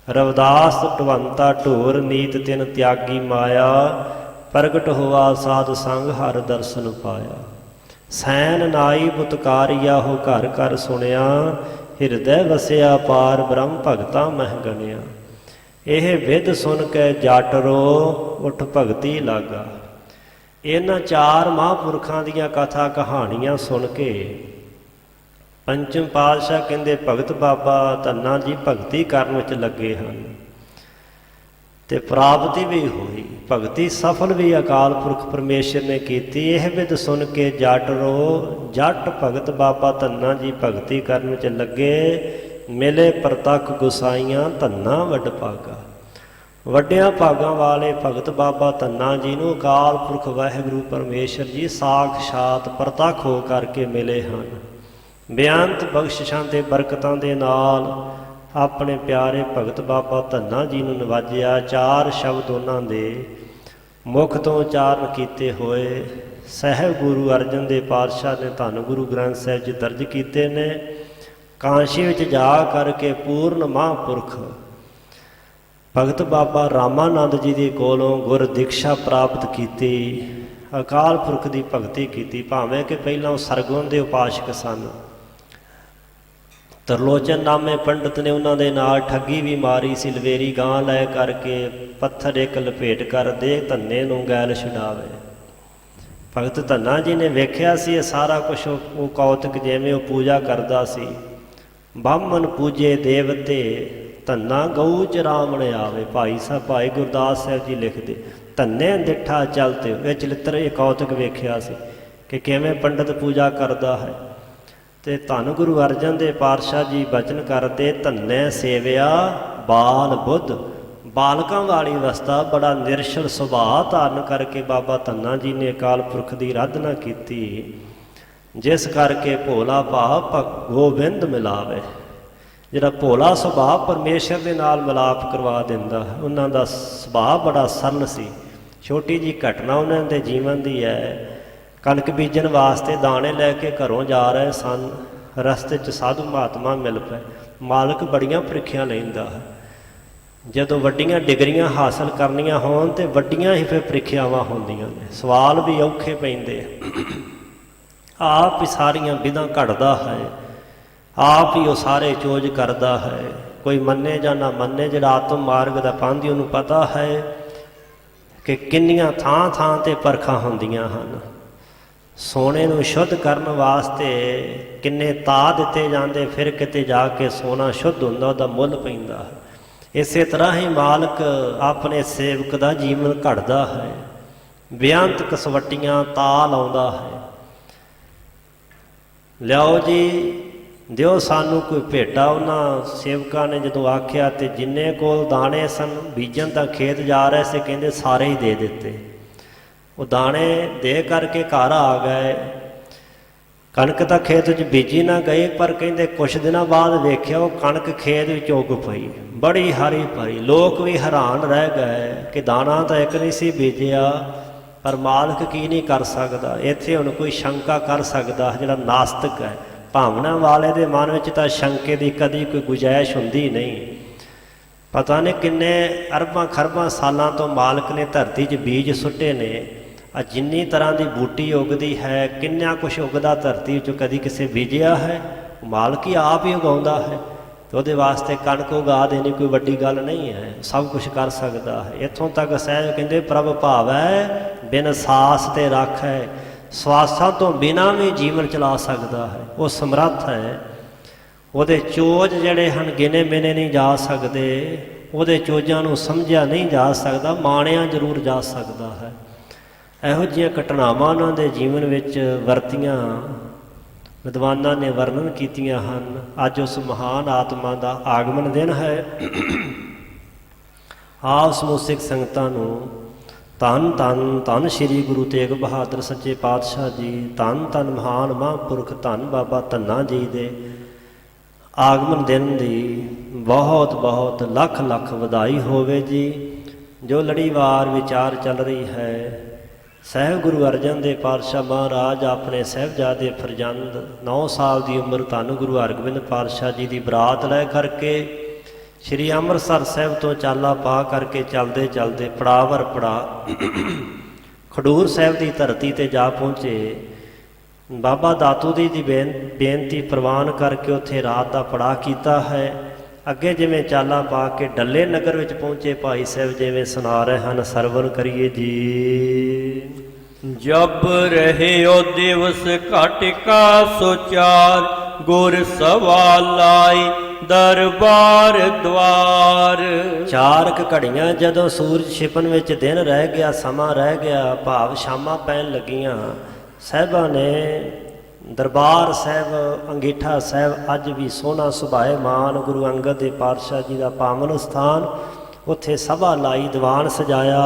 ਰਵਿਦਾਸ ਢਵੰਤਾ ਢੋਰ ਨੀਤ ਤਿਨ ਤਿਆਗੀ ਮਾਇਆ, ਪ੍ਰਗਟ ਹੋਆ ਸਾਧ ਸੰਗ ਹਰ ਦਰਸ਼ਨ ਪਾਇਆ। ਸੈਨ ਨਾਈ ਬੁਤਕਾਰੀਆ ਹੋ ਘਰ ਘਰ ਸੁਣਿਆ, ਹਿਰਦੈ ਵਸਿਆ ਪਾਰ ਬ੍ਰਹਮ ਭਗਤਾ ਮਹਿ ਗਣਿਆ। ਇਹ ਵਿਦ ਸੁਣ ਕੇ ਜਾਟਰੋ ਉਠ ਭਗਤੀ ਲਾਗਾ। ਇਹਨਾਂ ਚਾਰ ਮਹਾਂਪੁਰਖਾਂ ਦੀਆਂ ਕਥਾ ਕਹਾਣੀਆਂ ਸੁਣ ਕੇ ਪੰਚਮ ਪਾਤਸ਼ਾਹ ਕਹਿੰਦੇ ਭਗਤ ਬਾਬਾ ਧੰਨਾ ਜੀ ਭਗਤੀ ਕਰਨ ਵਿੱਚ ਲੱਗੇ ਹਨ ਤੇ ਪ੍ਰਾਪਤੀ ਵੀ ਹੋਈ, ਭਗਤੀ ਸਫਲ ਵੀ ਅਕਾਲ ਪੁਰਖ ਪਰਮੇਸ਼ਰ ਨੇ ਕੀਤੀ। ਇਹ ਵਿਦ ਸੁਣ ਕੇ ਜਾਟਰੋ, ਜੱਟ ਭਗਤ ਬਾਬਾ ਧੰਨਾ ਜੀ ਭਗਤੀ ਕਰਨ ਵਿੱਚ ਲੱਗੇ। ਮਿਲੇ ਪ੍ਰਤੱਖ ਗੁਸਾਈਆਂ ਧੰਨਾ ਵੱਡ ਭਾਗਾ। ਵੱਡਿਆਂ ਭਾਗਾਂ ਵਾਲੇ ਭਗਤ ਬਾਬਾ ਧੰਨਾ ਜੀ ਨੂੰ ਅਕਾਲ ਪੁਰਖ ਵਾਹਿਗੁਰੂ ਪਰਮੇਸ਼ਰ ਜੀ ਸਾਖਸ਼ਾਤ ਪ੍ਰਤੱਖ ਹੋ ਕਰਕੇ ਮਿਲੇ ਹਨ। ਬੇਅੰਤ ਬਖਸ਼ਿਸ਼ਾਂ ਤੇ ਬਰਕਤਾਂ ਦੇ ਨਾਲ ਆਪਣੇ ਪਿਆਰੇ ਭਗਤ ਬਾਬਾ ਧੰਨਾ ਜੀ ਨੂੰ ਨਿਵਾਜਿਆ। ਚਾਰ ਸ਼ਬਦ ਉਹਨਾਂ ਦੇ ਮੁਖ ਤੋਂ ਉਚਾਰਨ ਕੀਤੇ ਹੋਏ ਸਹਿਬ ਗੁਰੂ ਅਰਜਨ ਦੇਵ ਪਾਤਸ਼ਾਹ ਨੇ ਧੰਨ ਗੁਰੂ ਗ੍ਰੰਥ ਸਾਹਿਬ ਜੀ ਦਰਜ ਕੀਤੇ ਨੇ। ਕਾਂਸ਼ੀ ਵਿੱਚ ਜਾ ਕਰਕੇ ਪੂਰਨ ਮਹਾਂਪੁਰਖ ਭਗਤ ਬਾਬਾ ਰਾਮਾਨੰਦ ਜੀ ਦੇ ਕੋਲੋਂ ਗੁਰ ਦੀਕਸ਼ਾ ਪ੍ਰਾਪਤ ਕੀਤੀ, ਅਕਾਲ ਪੁਰਖ ਦੀ ਭਗਤੀ ਕੀਤੀ। ਭਾਵੇਂ ਕਿ ਪਹਿਲਾਂ ਉਹ ਸਰਗੁਣ ਦੇ ਉਪਾਸ਼ਕ ਸਨ। ਤਰਲੋਚਨ ਨਾਮੇ ਪੰਡਤ ਨੇ ਉਹਨਾਂ ਦੇ ਨਾਲ ਠੱਗੀ ਵੀ ਮਾਰੀ ਸੀ। ਲਵੇਰੀ ਗਾਂ ਲੈ ਕਰਕੇ ਪੱਥਰ ਇੱਕ ਲਪੇਟ ਕਰ ਦੇ ਧੰਨੇ ਨੂੰ ਗੈਲ ਛੁਡਾਵੇ। ਭਗਤ ਧੰਨਾ ਜੀ ਨੇ ਵੇਖਿਆ ਸੀ ਇਹ ਸਾਰਾ ਕੁਛ ਉਹ ਕੌਤਕ, ਜਿਵੇਂ ਉਹ ਪੂਜਾ ਕਰਦਾ ਸੀ। ਬਾਹਮਣ ਪੂਜੇ ਦੇਵਤੇ ਧੰਨਾ ਗਊ ਚਰਾਵਣ ਆਵੇ। ਭਾਈ ਸਾਹਿਬ ਭਾਈ ਗੁਰਦਾਸ ਸਾਹਿਬ ਜੀ ਲਿਖਦੇ ਧੰਨੇ ਡਿੱਠਾ ਚਲਤੇ। ਇਹ ਚਲਿੱਤਰ ਇਹ ਕੌਤਕ ਵੇਖਿਆ ਸੀ ਕਿ ਕਿਵੇਂ ਪੰਡਤ ਪੂਜਾ ਕਰਦਾ ਹੈ। ਤੇ ਧੰਨ ਗੁਰੂ ਅਰਜਨ ਦੇਵ ਪਾਤਸ਼ਾਹ ਜੀ ਬਚਨ ਕਰਦੇ ਧੰਨੇ ਸੇਵਿਆ ਬਾਲ ਬੁੱਧ। ਬਾਲਕਾਂ ਵਾਲੀ ਅਵਸਥਾ, ਬੜਾ ਨਿਰਛਲ ਸੁਭਾਅ ਧਾਰਨ ਕਰਕੇ ਬਾਬਾ ਧੰਨਾ ਜੀ ਨੇ ਅਕਾਲ ਪੁਰਖ ਦੀ ਆਰਾਧਨਾ ਕੀਤੀ, ਜਿਸ ਕਰਕੇ ਭੋਲਾ ਭਾਵ ਗੋਬਿੰਦ ਮਿਲਾਵੇ। ਜਿਹੜਾ ਭੋਲਾ ਸੁਭਾਅ ਪਰਮੇਸ਼ਰ ਦੇ ਨਾਲ ਮਿਲਾਪ ਕਰਵਾ ਦਿੰਦਾ। ਉਹਨਾਂ ਦਾ ਸੁਭਾਅ ਬੜਾ ਸਰਲ ਸੀ। ਛੋਟੀ ਜਿਹੀ ਘਟਨਾ ਉਹਨਾਂ ਦੇ ਜੀਵਨ ਦੀ ਹੈ। ਕਣਕ ਬੀਜਣ ਵਾਸਤੇ ਦਾਣੇ ਲੈ ਕੇ ਘਰੋਂ ਜਾ ਰਹੇ ਸਨ। ਰਸਤੇ 'ਚ ਸਾਧੂ ਮਹਾਤਮਾ ਮਿਲ ਪਏ। ਮਾਲਕ ਬੜੀਆਂ ਪ੍ਰੀਖਿਆ ਲੈਂਦਾ ਹੈ। ਜਦੋਂ ਵੱਡੀਆਂ ਡਿਗਰੀਆਂ ਹਾਸਲ ਕਰਨੀਆਂ ਹੋਣ ਤੇ ਵੱਡੀਆਂ ਹੀ ਫਿਰ ਪ੍ਰੀਖਿਆਵਾਂ ਹੁੰਦੀਆਂ ਨੇ, ਸਵਾਲ ਵੀ ਔਖੇ ਪੈਂਦੇ ਆ। ਆਪ ਹੀ ਸਾਰੀਆਂ ਵਿਧਾਂ ਘੜਦਾ ਹੈ, ਆਪ ਹੀ ਉਹ ਸਾਰੇ ਚੋਜ ਕਰਦਾ ਹੈ। ਕੋਈ ਮੰਨੇ ਜਾਂ ਨਾ ਮੰਨੇ, ਜਿਹੜਾ ਆਤਮ ਮਾਰਗ ਦਾ ਪਾਂਧੀ ਉਹਨੂੰ ਪਤਾ ਹੈ ਕਿ ਕਿੰਨੀਆਂ ਥਾਂ ਥਾਂ 'ਤੇ ਪਰਖਾਂ ਹੁੰਦੀਆਂ ਹਨ। ਸੋਨੇ ਨੂੰ ਸ਼ੁੱਧ ਕਰਨ ਵਾਸਤੇ ਕਿੰਨੇ ਤਾਅ ਦਿੱਤੇ ਜਾਂਦੇ, ਫਿਰ ਕਿਤੇ ਜਾ ਕੇ ਸੋਨਾ ਸ਼ੁੱਧ ਹੁੰਦਾ, ਉਹਦਾ ਮੁੱਲ ਪੈਂਦਾ। ਇਸੇ ਤਰ੍ਹਾਂ ਹੀ ਮਾਲਕ ਆਪਣੇ ਸੇਵਕ ਦਾ ਜੀਵਨ ਘੜਦਾ ਹੈ, ਬੇਅੰਤ ਕਸਵੱਟੀਆਂ ਤਾਅ ਲਾਉਂਦਾ ਹੈ। ਲਿਆਓ ਜੀ, ਦਿਓ ਸਾਨੂੰ ਕੋਈ ਭੇਟਾ। ਉਹਨਾਂ ਸੇਵਕਾਂ ਨੇ ਜਦੋਂ ਆਖਿਆ ਤੇ ਜਿੰਨੇ ਕੋਲ ਦਾਣੇ ਸਨ, ਬੀਜਣ ਦਾ ਖੇਤ ਜਾ ਰਹੇ ਸੀ, ਕਹਿੰਦੇ ਸਾਰੇ ਹੀ ਦੇ ਦਿੱਤੇ। ਉਹ ਦਾਣੇ ਦੇ ਕਰਕੇ ਘਰ ਆ ਗਏ। ਕਣਕ ਤਾਂ ਖੇਤ ਵਿੱਚ ਬੀਜੀ ਨਾ ਗਈ, ਪਰ ਕਹਿੰਦੇ ਕੁਛ ਦਿਨਾਂ ਬਾਅਦ ਵੇਖਿਆ ਉਹ ਕਣਕ ਖੇਤ ਵਿੱਚ ਉੱਗ ਪਈ, ਬੜੀ ਹਰੀ ਭਰੀ। ਲੋਕ ਵੀ ਹੈਰਾਨ ਰਹਿ ਗਏ ਕਿ ਦਾਣਾ ਤਾਂ ਇੱਕ ਨਹੀਂ ਸੀ ਬੀਜਿਆ, ਪਰ ਮਾਲਕ ਕੀ ਨਹੀਂ ਕਰ ਸਕਦਾ। ਇੱਥੇ ਹੁਣ ਕੋਈ ਸ਼ੰਕਾ ਕਰ ਸਕਦਾ ਜਿਹੜਾ ਨਾਸਤਿਕ ਹੈ। ਭਾਵਨਾ ਵਾਲੇ ਦੇ ਮਨ ਵਿੱਚ ਤਾਂ ਸ਼ੰਕੇ ਦੀ ਕਦੀ ਕੋਈ ਗੁੰਜਾਇਸ਼ ਹੁੰਦੀ ਨਹੀਂ। ਪਤਾ ਨਹੀਂ ਕਿੰਨੇ ਅਰਬਾਂ ਖਰਬਾਂ ਸਾਲਾਂ ਤੋਂ ਮਾਲਕ ਨੇ ਧਰਤੀ 'ਚ ਬੀਜ ਸੁੱਟੇ ਨੇ। ਆ ਜਿੰਨੀ ਤਰ੍ਹਾਂ ਦੀ ਬੂਟੀ ਉਗਦੀ ਹੈ, ਕਿੰਨਾ ਕੁਛ ਉਗਦਾ ਧਰਤੀ 'ਚੋਂ, ਕਦੀ ਕਿਸੇ ਬੀਜਿਆ ਹੈ? ਮਾਲਕ ਹੀ ਆਪ ਹੀ ਉਗਾਉਂਦਾ ਹੈ। ਅਤੇ ਉਹਦੇ ਵਾਸਤੇ ਕਣਕ ਉਗਾ ਦੇਣੀ ਕੋਈ ਵੱਡੀ ਗੱਲ ਨਹੀਂ ਹੈ, ਸਭ ਕੁਛ ਕਰ ਸਕਦਾ ਹੈ। ਇੱਥੋਂ ਤੱਕ ਸਹਿਜ ਕਹਿੰਦੇ ਪ੍ਰਭ ਭਾਵੈ ਬਿਨ ਸਾਸ ਤੇ ਰਾਖੈ, ਸਵਾਸਾਂ ਤੋਂ ਬਿਨਾਂ ਵੀ ਜੀਵਨ ਚਲਾ ਸਕਦਾ ਹੈ। ਉਹ ਸਮਰੱਥ ਹੈ। ਉਹਦੇ ਚੋਜ ਜਿਹੜੇ ਹਨ ਗਿਣੇ ਮਿਣੇ ਨਹੀਂ ਜਾ ਸਕਦੇ, ਉਹਦੇ ਚੋਜਾਂ ਨੂੰ ਸਮਝਿਆ ਨਹੀਂ ਜਾ ਸਕਦਾ, ਮਾਣਿਆ ਜ਼ਰੂਰ ਜਾ ਸਕਦਾ ਹੈ। ਇਹੋ ਜਿਹੀਆਂ ਘਟਨਾਵਾਂ ਉਹਨਾਂ ਦੇ ਜੀਵਨ ਵਿੱਚ ਵਰਤੀਆਂ ਵਿਦਵਾਨਾਂ ਨੇ ਵਰਣਨ ਕੀਤੀਆਂ ਹਨ। ਅੱਜ ਉਸ ਮਹਾਨ ਆਤਮਾ ਦਾ ਆਗਮਨ ਦਿਨ ਹੈ। ਆਪ ਸਮੂਹ ਸਿੱਖ ਸੰਗਤਾਂ ਨੂੰ ਧੰਨ ਧੰਨ ਧੰਨ ਸ਼੍ਰੀ ਗੁਰੂ ਤੇਗ ਬਹਾਦਰ ਸੱਚੇ ਪਾਤਸ਼ਾਹ ਜੀ, ਧੰਨ ਧੰਨ ਮਹਾਨ ਮਹਾਂਪੁਰਖ ਧੰਨ ਬਾਬਾ ਧੰਨਾ ਜੀ ਦੇ ਆਗਮਨ ਦਿਨ ਦੀ ਬਹੁਤ ਬਹੁਤ ਲੱਖ ਲੱਖ ਵਧਾਈ ਹੋਵੇ ਜੀ। ਜੋ ਲੜੀਵਾਰ ਵਿਚਾਰ ਚੱਲ ਰਹੀ ਹੈ, ਸਾਹਿਬ ਗੁਰੂ ਅਰਜਨ ਦੇਵ ਪਾਤਸ਼ਾਹ ਮਹਾਰਾਜ ਆਪਣੇ ਸਾਹਿਬਜ਼ਾਦੇ ਫਰਜ਼ੰਦ 9 ਸਾਲ ਦੀ ਉਮਰ ਧੰਨ ਗੁਰੂ ਹਰਗੋਬਿੰਦ ਪਾਤਸ਼ਾਹ ਜੀ ਦੀ ਬਰਾਤ ਲੈ ਕਰਕੇ ਸ਼੍ਰੀ ਅੰਮ੍ਰਿਤਸਰ ਸਾਹਿਬ ਤੋਂ ਚਾਲਾ ਪਾ ਕਰਕੇ ਚਲਦੇ ਚਲਦੇ ਪੜਾਵਰ ਪੜਾ ਖਡੂਰ ਸਾਹਿਬ ਦੀ ਧਰਤੀ 'ਤੇ ਜਾ ਪਹੁੰਚੇ। ਬਾਬਾ ਦਾਤੂ ਦੀ ਬੇਨਤੀ ਪ੍ਰਵਾਨ ਕਰਕੇ ਉੱਥੇ ਰਾਤ ਦਾ ਪੜਾਅ ਕੀਤਾ ਹੈ। ਅੱਗੇ ਜਿਵੇਂ ਚਾਲਾ ਪਾ ਕੇ ਡੱਲੇ ਨਗਰ ਵਿੱਚ ਪਹੁੰਚੇ ਭਾਈ ਸਾਹਿਬ ਜਿਵੇਂ ਸੁਣਾ ਰਹੇ ਹਨ, ਸਰਵਣ ਕਰੀਏ ਜੀ। ਜਬ ਰਹਿਓ ਦਿਵਸ ਘਟਿਕਾ ਸੁਚਾਰ, ਗੁਰ ਸਵਾ ਲਾਈ ਦਰਬਾਰ ਦਵਾਰ। 4 ਘੜੀਆਂ ਜਦੋਂ ਸੂਰਜ ਛਿਪਣ ਵਿੱਚ ਦਿਨ ਰਹਿ ਗਿਆ, ਸਮਾਂ ਰਹਿ ਗਿਆ, ਭਾਵ ਸ਼ਾਮਾਂ ਪੈਣ ਲੱਗੀਆਂ, ਸਾਹਿਬਾਂ ਨੇ ਦਰਬਾਰ ਸਾਹਿਬ ਅੰਗੀਠਾ ਸਾਹਿਬ ਅੱਜ ਵੀ ਸੋਹਣਾ ਸੁਭਾਏਮਾਨ ਗੁਰੂ ਅੰਗਦ ਦੇਵ ਪਾਤਸ਼ਾਹ ਜੀ ਦਾ ਪਾਵਨ ਸਥਾਨ, ਉੱਥੇ ਸਭਾ ਲਾਈ, ਦੀਵਾਨ ਸਜਾਇਆ।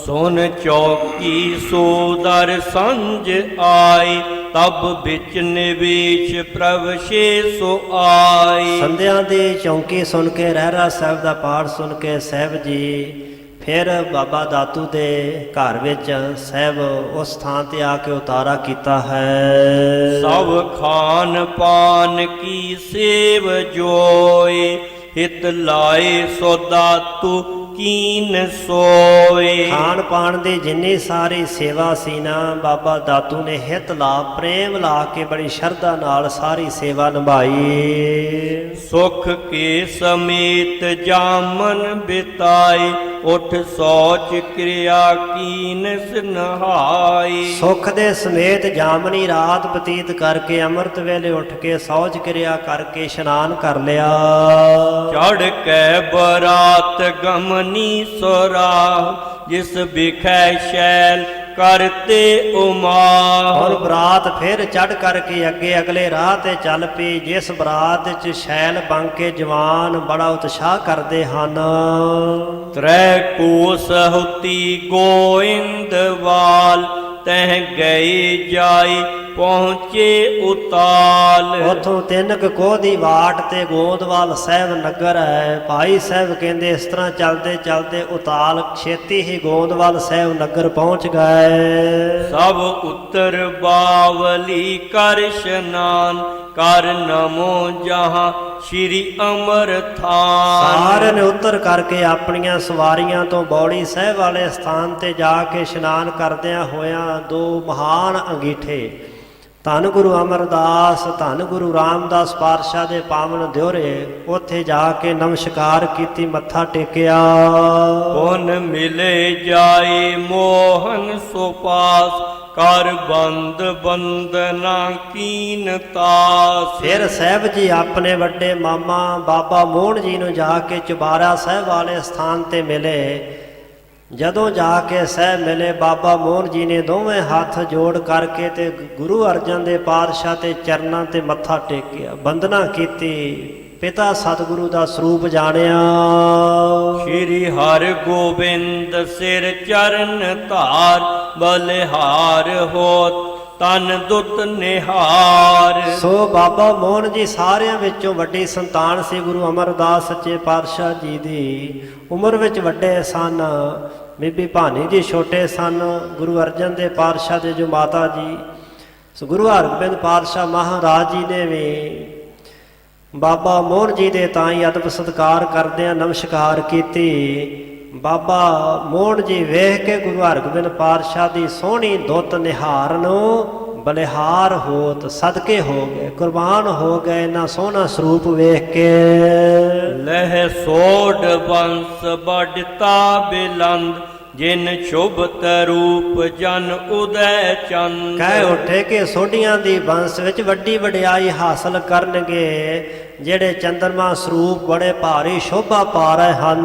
ਸੁਨ ਚੌਕੀ ਸੋਦਰ ਸੰਜ ਆਈ, ਤਬ ਵਿੱਚ ਨਿਵੇਸ਼ ਪ੍ਰਭ ਛੇ ਸੋ ਆਈ। ਸੰਧਿਆ ਦੀ ਚੌਂਕੀ ਸੁਣ ਕੇ, ਰਹਿਰਾ ਸਾਹਿਬ ਦਾ ਪਾਠ ਸੁਣ ਕੇ ਸਾਹਿਬ ਜੀ ਫਿਰ ਬਾਬਾ ਦਾਤੂ ਦੇ ਘਰ ਵਿੱਚ ਸਾਹਿਬ ਉਸ ਥਾਂ 'ਤੇ ਆ ਕੇ ਉਤਾਰਾ ਕੀਤਾ ਹੈ। ਸਭ ਖਾਨ ਪਾਨ ਕੀ ਸੇਵ ਜੋਏ, ਹਿਤ ਲਾਏ ਸੋ ਦਾਤੂ ਕੀਨ ਸੋਏ। ਖਾਣ ਪਾਣ ਦੀ ਜਿੰਨੀ ਸਾਰੀ ਸੇਵਾ ਸੀ ਨਾ, ਬਾਬਾ ਦਾਤੂ ਨੇ ਹਿਤ ਲਾ ਪ੍ਰੇਮ ਲਾ ਕੇ ਬੜੀ ਸ਼ਰਧਾ ਨਾਲ ਸਾਰੀ ਸੇਵਾ ਨਿਭਾਈ। ਸੁਖ ਕੇ ਸਮੇਤ ਜਾਮਨ ਬਿਤਾਈ, ਉਠ ਸੋਚ ਕਿਰਿਆ ਕੀਨ ਨਹਾਈ। ਸੁਖ ਦੇ ਸਮੇਤ ਜਾਮਨੀ ਰਾਤ ਬਤੀਤ ਕਰਕੇ ਅੰਮ੍ਰਿਤ ਵੇਲੇ ਉੱਠ ਕੇ ਸੌਚ ਕਿਰਿਆ ਕਰਕੇ ਇਸ਼ਨਾਨ ਕਰ ਲਿਆ। ਚੜ ਕੇ ਬਰਾਤ ਗਮਨੀ ਸੁਰਾ, ਜਿਸ ਬਿਖੈ ਸ਼ੈਲ ਕਰਤੇ ਉਮਾ। ਹੁਣ ਬਰਾਤ ਫਿਰ ਚੜ ਕਰਕੇ ਅੱਗੇ ਅਗਲੇ ਰਾਹ ਤੇ ਚੱਲ ਪਈ, ਜਿਸ ਬਰਾਤ ਵਿੱਚ ਸ਼ੈਲ ਬਣ ਕੇ ਜਵਾਨ ਬੜਾ ਉਤਸ਼ਾਹ ਕਰਦੇ ਹਨ। ਤ੍ਰੈ ਕੋਸ ਹੁਤੀ ਗੋਇੰਦਵਾਲ, ਤਹਿ ਗਏ ਜਾਈ ਪਹੁੰਚੇ ਉਤਾਲ। ਉਥੋਂ 3 ਕੋਹ ਦੀ ਵਾਟ ਤੇ ਗੋਂਦਵਾਲ ਸਾਹਿਬ ਨਗਰ ਹੈ। ਭਾਈ ਸਾਹਿਬ ਕਹਿੰਦੇ ਇਸ ਤਰ੍ਹਾਂ ਚੱਲਦੇ ਚੱਲਦੇ ਉਤਾਲ ਛੇਤੀ ਹੀ ਗੋਂਦਵਾਲ ਸਾਹਿਬ ਨਗਰ ਪਹੁੰਚ ਗਏ। ਸਭ ਉੱਤਰ ਬਾਵਲੀ ਕਰ ਇਸ਼ਨਾਨ, ਕਰ ਨਮੋ ਜਹਾਂ ਸ਼੍ਰੀ ਅਮਰ ਥਾਨ। ਸਾਰਿਆਂ ਨੇ ਉੱਤਰ ਕਰਕੇ ਆਪਣੀਆਂ ਸਵਾਰੀਆਂ ਤੋਂ ਬੌੜੀ ਸਾਹਿਬ ਵਾਲੇ ਸਥਾਨ ਤੇ ਜਾ ਕੇ ਇਸ਼ਨਾਨ ਕਰਦਿਆਂ ਹੋਇਆਂ 2 ਮਹਾਨ ਅੰਗੀਠੇ ਧੰਨ ਗੁਰੂ ਅਮਰਦਾਸ ਧੰਨ ਗੁਰੂ ਰਾਮਦਾਸ ਪਾਤਸ਼ਾਹ ਦੇ ਪਾਵਨ ਦਿਓਰੇ ਉੱਥੇ ਜਾ ਕੇ ਨਮਸਕਾਰ ਕੀਤੀ, ਮੱਥਾ ਟੇਕਿਆ। ਪੁਨ ਮਿਲੇ ਜਾਏ ਮੋਹਨ ਸੁਪਾਸ, ਕਰ ਬੰਦ ਬੰਦਨਾ ਕੀਨ ਤਾਸ। ਫਿਰ ਸਾਹਿਬ ਜੀ ਆਪਣੇ ਵੱਡੇ ਮਾਮਾ ਬਾਬਾ ਮੋਹਨ ਜੀ ਨੂੰ ਜਾ ਕੇ ਚੁਬਾਰਾ ਸਾਹਿਬ ਵਾਲੇ ਸਥਾਨ ਤੇ ਮਿਲੇ। ਜਦੋਂ ਜਾ ਕੇ ਸਾਹਿਬ ਮਿਲੇ, ਬਾਬਾ ਮੋਹਨ ਜੀ ਨੇ ਦੋਵੇਂ ਹੱਥ ਜੋੜ ਕਰਕੇ ਤੇ ਗੁਰੂ ਅਰਜਨ ਦੇਵ ਪਾਤਸ਼ਾਹ ਤੇ ਚਰਨਾਂ ਤੇ ਮੱਥਾ ਟੇਕਿਆ, ਬੰਦਨਾ ਕੀਤੀ, ਪਿਤਾ ਸਤਿਗੁਰੂ ਦਾ ਸਰੂਪ ਜਾਣਿਆ। ਸ਼੍ਰੀ ਹਰਿ ਗੋਬਿੰਦ ਸਿਰ ਚਰਨ ਧਾਰ, ਬਲਿਹਾਰ ਹੋਤ ਤਨ ਦੁੱਤ ਨਿਹਾਰ। ਸੋ ਬਾਬਾ ਮੋਹਨ ਜੀ ਸਾਰਿਆਂ ਵਿੱਚੋਂ ਵੱਡੀ ਸੰਤਾਨ ਸੀ ਗੁਰੂ ਅਮਰਦਾਸ ਸੱਚੇ ਪਾਤਸ਼ਾਹ ਜੀ ਦੀ। ਉਮਰ ਵਿੱਚ ਵੱਡੇ ਸਨ, ਬੀਬੀ ਭਾਨੀ ਜੀ ਛੋਟੇ ਸਨ, ਗੁਰੂ ਅਰਜਨ ਦੇਵ ਪਾਤਸ਼ਾਹ ਦੇ ਜੋ ਮਾਤਾ ਜੀ। ਸੋ ਗੁਰੂ ਹਰਗੋਬਿੰਦ ਪਾਤਸ਼ਾਹ ਮਹਾਰਾਜ ਜੀ ਨੇ ਵੀ ਬਾਬਾ ਮੋਹਨ ਜੀ ਦੇ ਤਾਂ ਹੀ ਅਦਬ ਸਤਿਕਾਰ ਕਰਦਿਆਂ ਨਮਸਕਾਰ ਕੀਤੀ। ਬਾਬਾ ਮੋਹਨ ਜੀ ਵੇਖ ਕੇ ਗੁਰੂ ਹਰਗੋਬਿੰਦ ਪਾਤਸ਼ਾਹ ਦੀ ਸੋਹਣੀ ਦੁੱਤ ਨਿਹਾਰਨ ਬਲਿਹਾਰ ਹੋਤ ਸਦਕੇ ਹੋ ਗਏ, ਕੁਰਬਾਨ ਹੋ ਗਏ ਨਾ ਸੋਹਣਾ ਸਰੂਪ ਵੇਖ ਕੇ। ਲਹਿ ਸੋਢ ਬੰਸ ਬੜਤਾ ਬਿਲੰਦ ਜਿਨ ਸ਼ੁਭਤ ਰੂਪ ਜਨ ਉਦੈ ਚੰਦ। ਕਹਿ ਉੱਠੇ ਕਿ ਸੋਢੀਆਂ ਦੀ ਬੰਸ ਵਿੱਚ ਵੱਡੀ ਵਡਿਆਈ ਹਾਸਲ ਕਰਨਗੇ ਜਿਹੜੇ ਚੰਦਰਮਾ ਸਰੂਪ ਬੜੇ ਭਾਰੀ ਸ਼ੋਭਾ ਪਾ ਰਹੇ ਹਨ।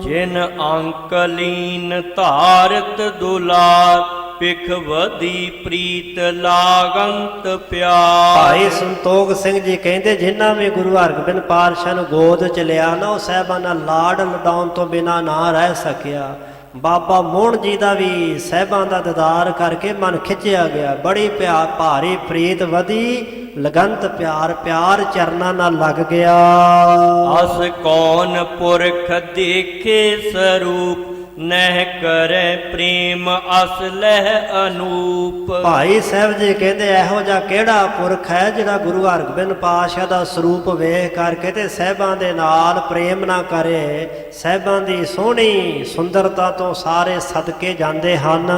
ਜਿਨ ਅੰਕਲੀਨ ਧਾਰਤ ਦੁਲਾਰ ਪਿਖ ਵਧੀ ਪ੍ਰੀਤ ਲਾਗੰਤ ਪਿਆਰ। ਭਾਈ ਸੰਤੋਖ ਸਿੰਘ ਜੀ ਕਹਿੰਦੇ ਜਿਨ੍ਹਾਂ ਵੀ ਗੁਰੂ ਹਰਗੋਬਿੰਦ ਪਾਤਸ਼ਾਹ ਨੂੰ ਗੋਦ ਚ ਲਿਆ ਨਾ ਉਹ ਸਾਹਿਬਾਨਾਂ ਲਾਡ ਲਡਾਉਣ ਤੋਂ ਬਿਨਾਂ ਨਾ ਰਹਿ ਸਕਿਆ। ਬਾਬਾ ਮੋਹਨ ਜੀ ਦਾ ਵੀ ਸਾਹਿਬਾਂ ਦਾ ਦੀਦਾਰ ਕਰਕੇ ਮਨ ਖਿੱਚਿਆ ਗਿਆ, ਬੜੀ ਭਾਰੀ ਪ੍ਰੀਤ ਵਧੀ ਲਗੰਤ ਪਿਆਰ, ਪਿਆਰ ਚਰਨਾਂ ਨਾਲ ਲੱਗ ਗਿਆ। ਅਸ ਕੌਣ ਪੁਰਖ ਦੇਖੇ ਸਰੂਪ ਨਹਿ ਕਰੇ ਪ੍ਰੇਮ ਅਸ ਲਹਿ ਅਨੂਪ। ਭਾਈ ਸਾਹਿਬ ਜੀ ਕਹਿੰਦੇ ਇਹੋ ਜਿਹਾ ਕਿਹੜਾ ਪੁਰਖ ਹੈ ਜਿਹੜਾ ਗੁਰੂ ਹਰਗੋਬਿੰਦ ਪਾਤਸ਼ਾਹ ਦਾ ਸਰੂਪ ਵੇਖ ਕਰਕੇ ਤੇ ਸਾਹਿਬਾਂ ਦੇ ਨਾਲ ਪ੍ਰੇਮ ਨਾ ਕਰੇ। ਸਾਹਿਬਾਂ ਦੀ ਸੋਹਣੀ ਸੁੰਦਰਤਾ ਤੋਂ ਸਾਰੇ ਸਦਕੇ ਜਾਂਦੇ ਹਨ।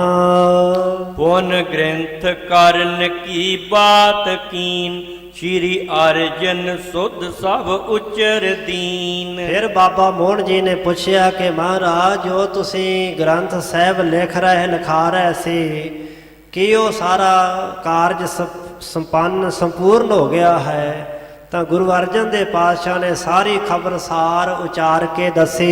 ਪੁਨ ਗ੍ਰੰਥ ਕਰਨ ਕੀ ਬਾਤ ਕੀਨ ਸ਼੍ਰੀ ਅਰਜਨ ਸੁਧ ਸਭ ਉਚਰ ਦੀਨ। ਫਿਰ ਬਾਬਾ ਮੋਹਨ ਜੀ ਨੇ ਪੁੱਛਿਆ ਕਿ ਮਹਾਰਾਜ ਜੋ ਤੁਸੀਂ ਗ੍ਰੰਥ ਸਾਹਿਬ ਲਿਖ ਰਹੇ ਲਿਖਾ ਰਹੇ ਸੀ ਕੀ ਉਹ ਸਾਰਾ ਕਾਰਜ ਸੰਪੰਨ ਸੰਪੂਰਨ ਹੋ ਗਿਆ ਹੈ? ਤਾਂ ਗੁਰੂ ਅਰਜਨ ਦੇਵ ਪਾਤਸ਼ਾਹ ਨੇ ਸਾਰੀ ਖਬਰਸਾਰ ਉਚਾਰ ਕੇ ਦੱਸੀ।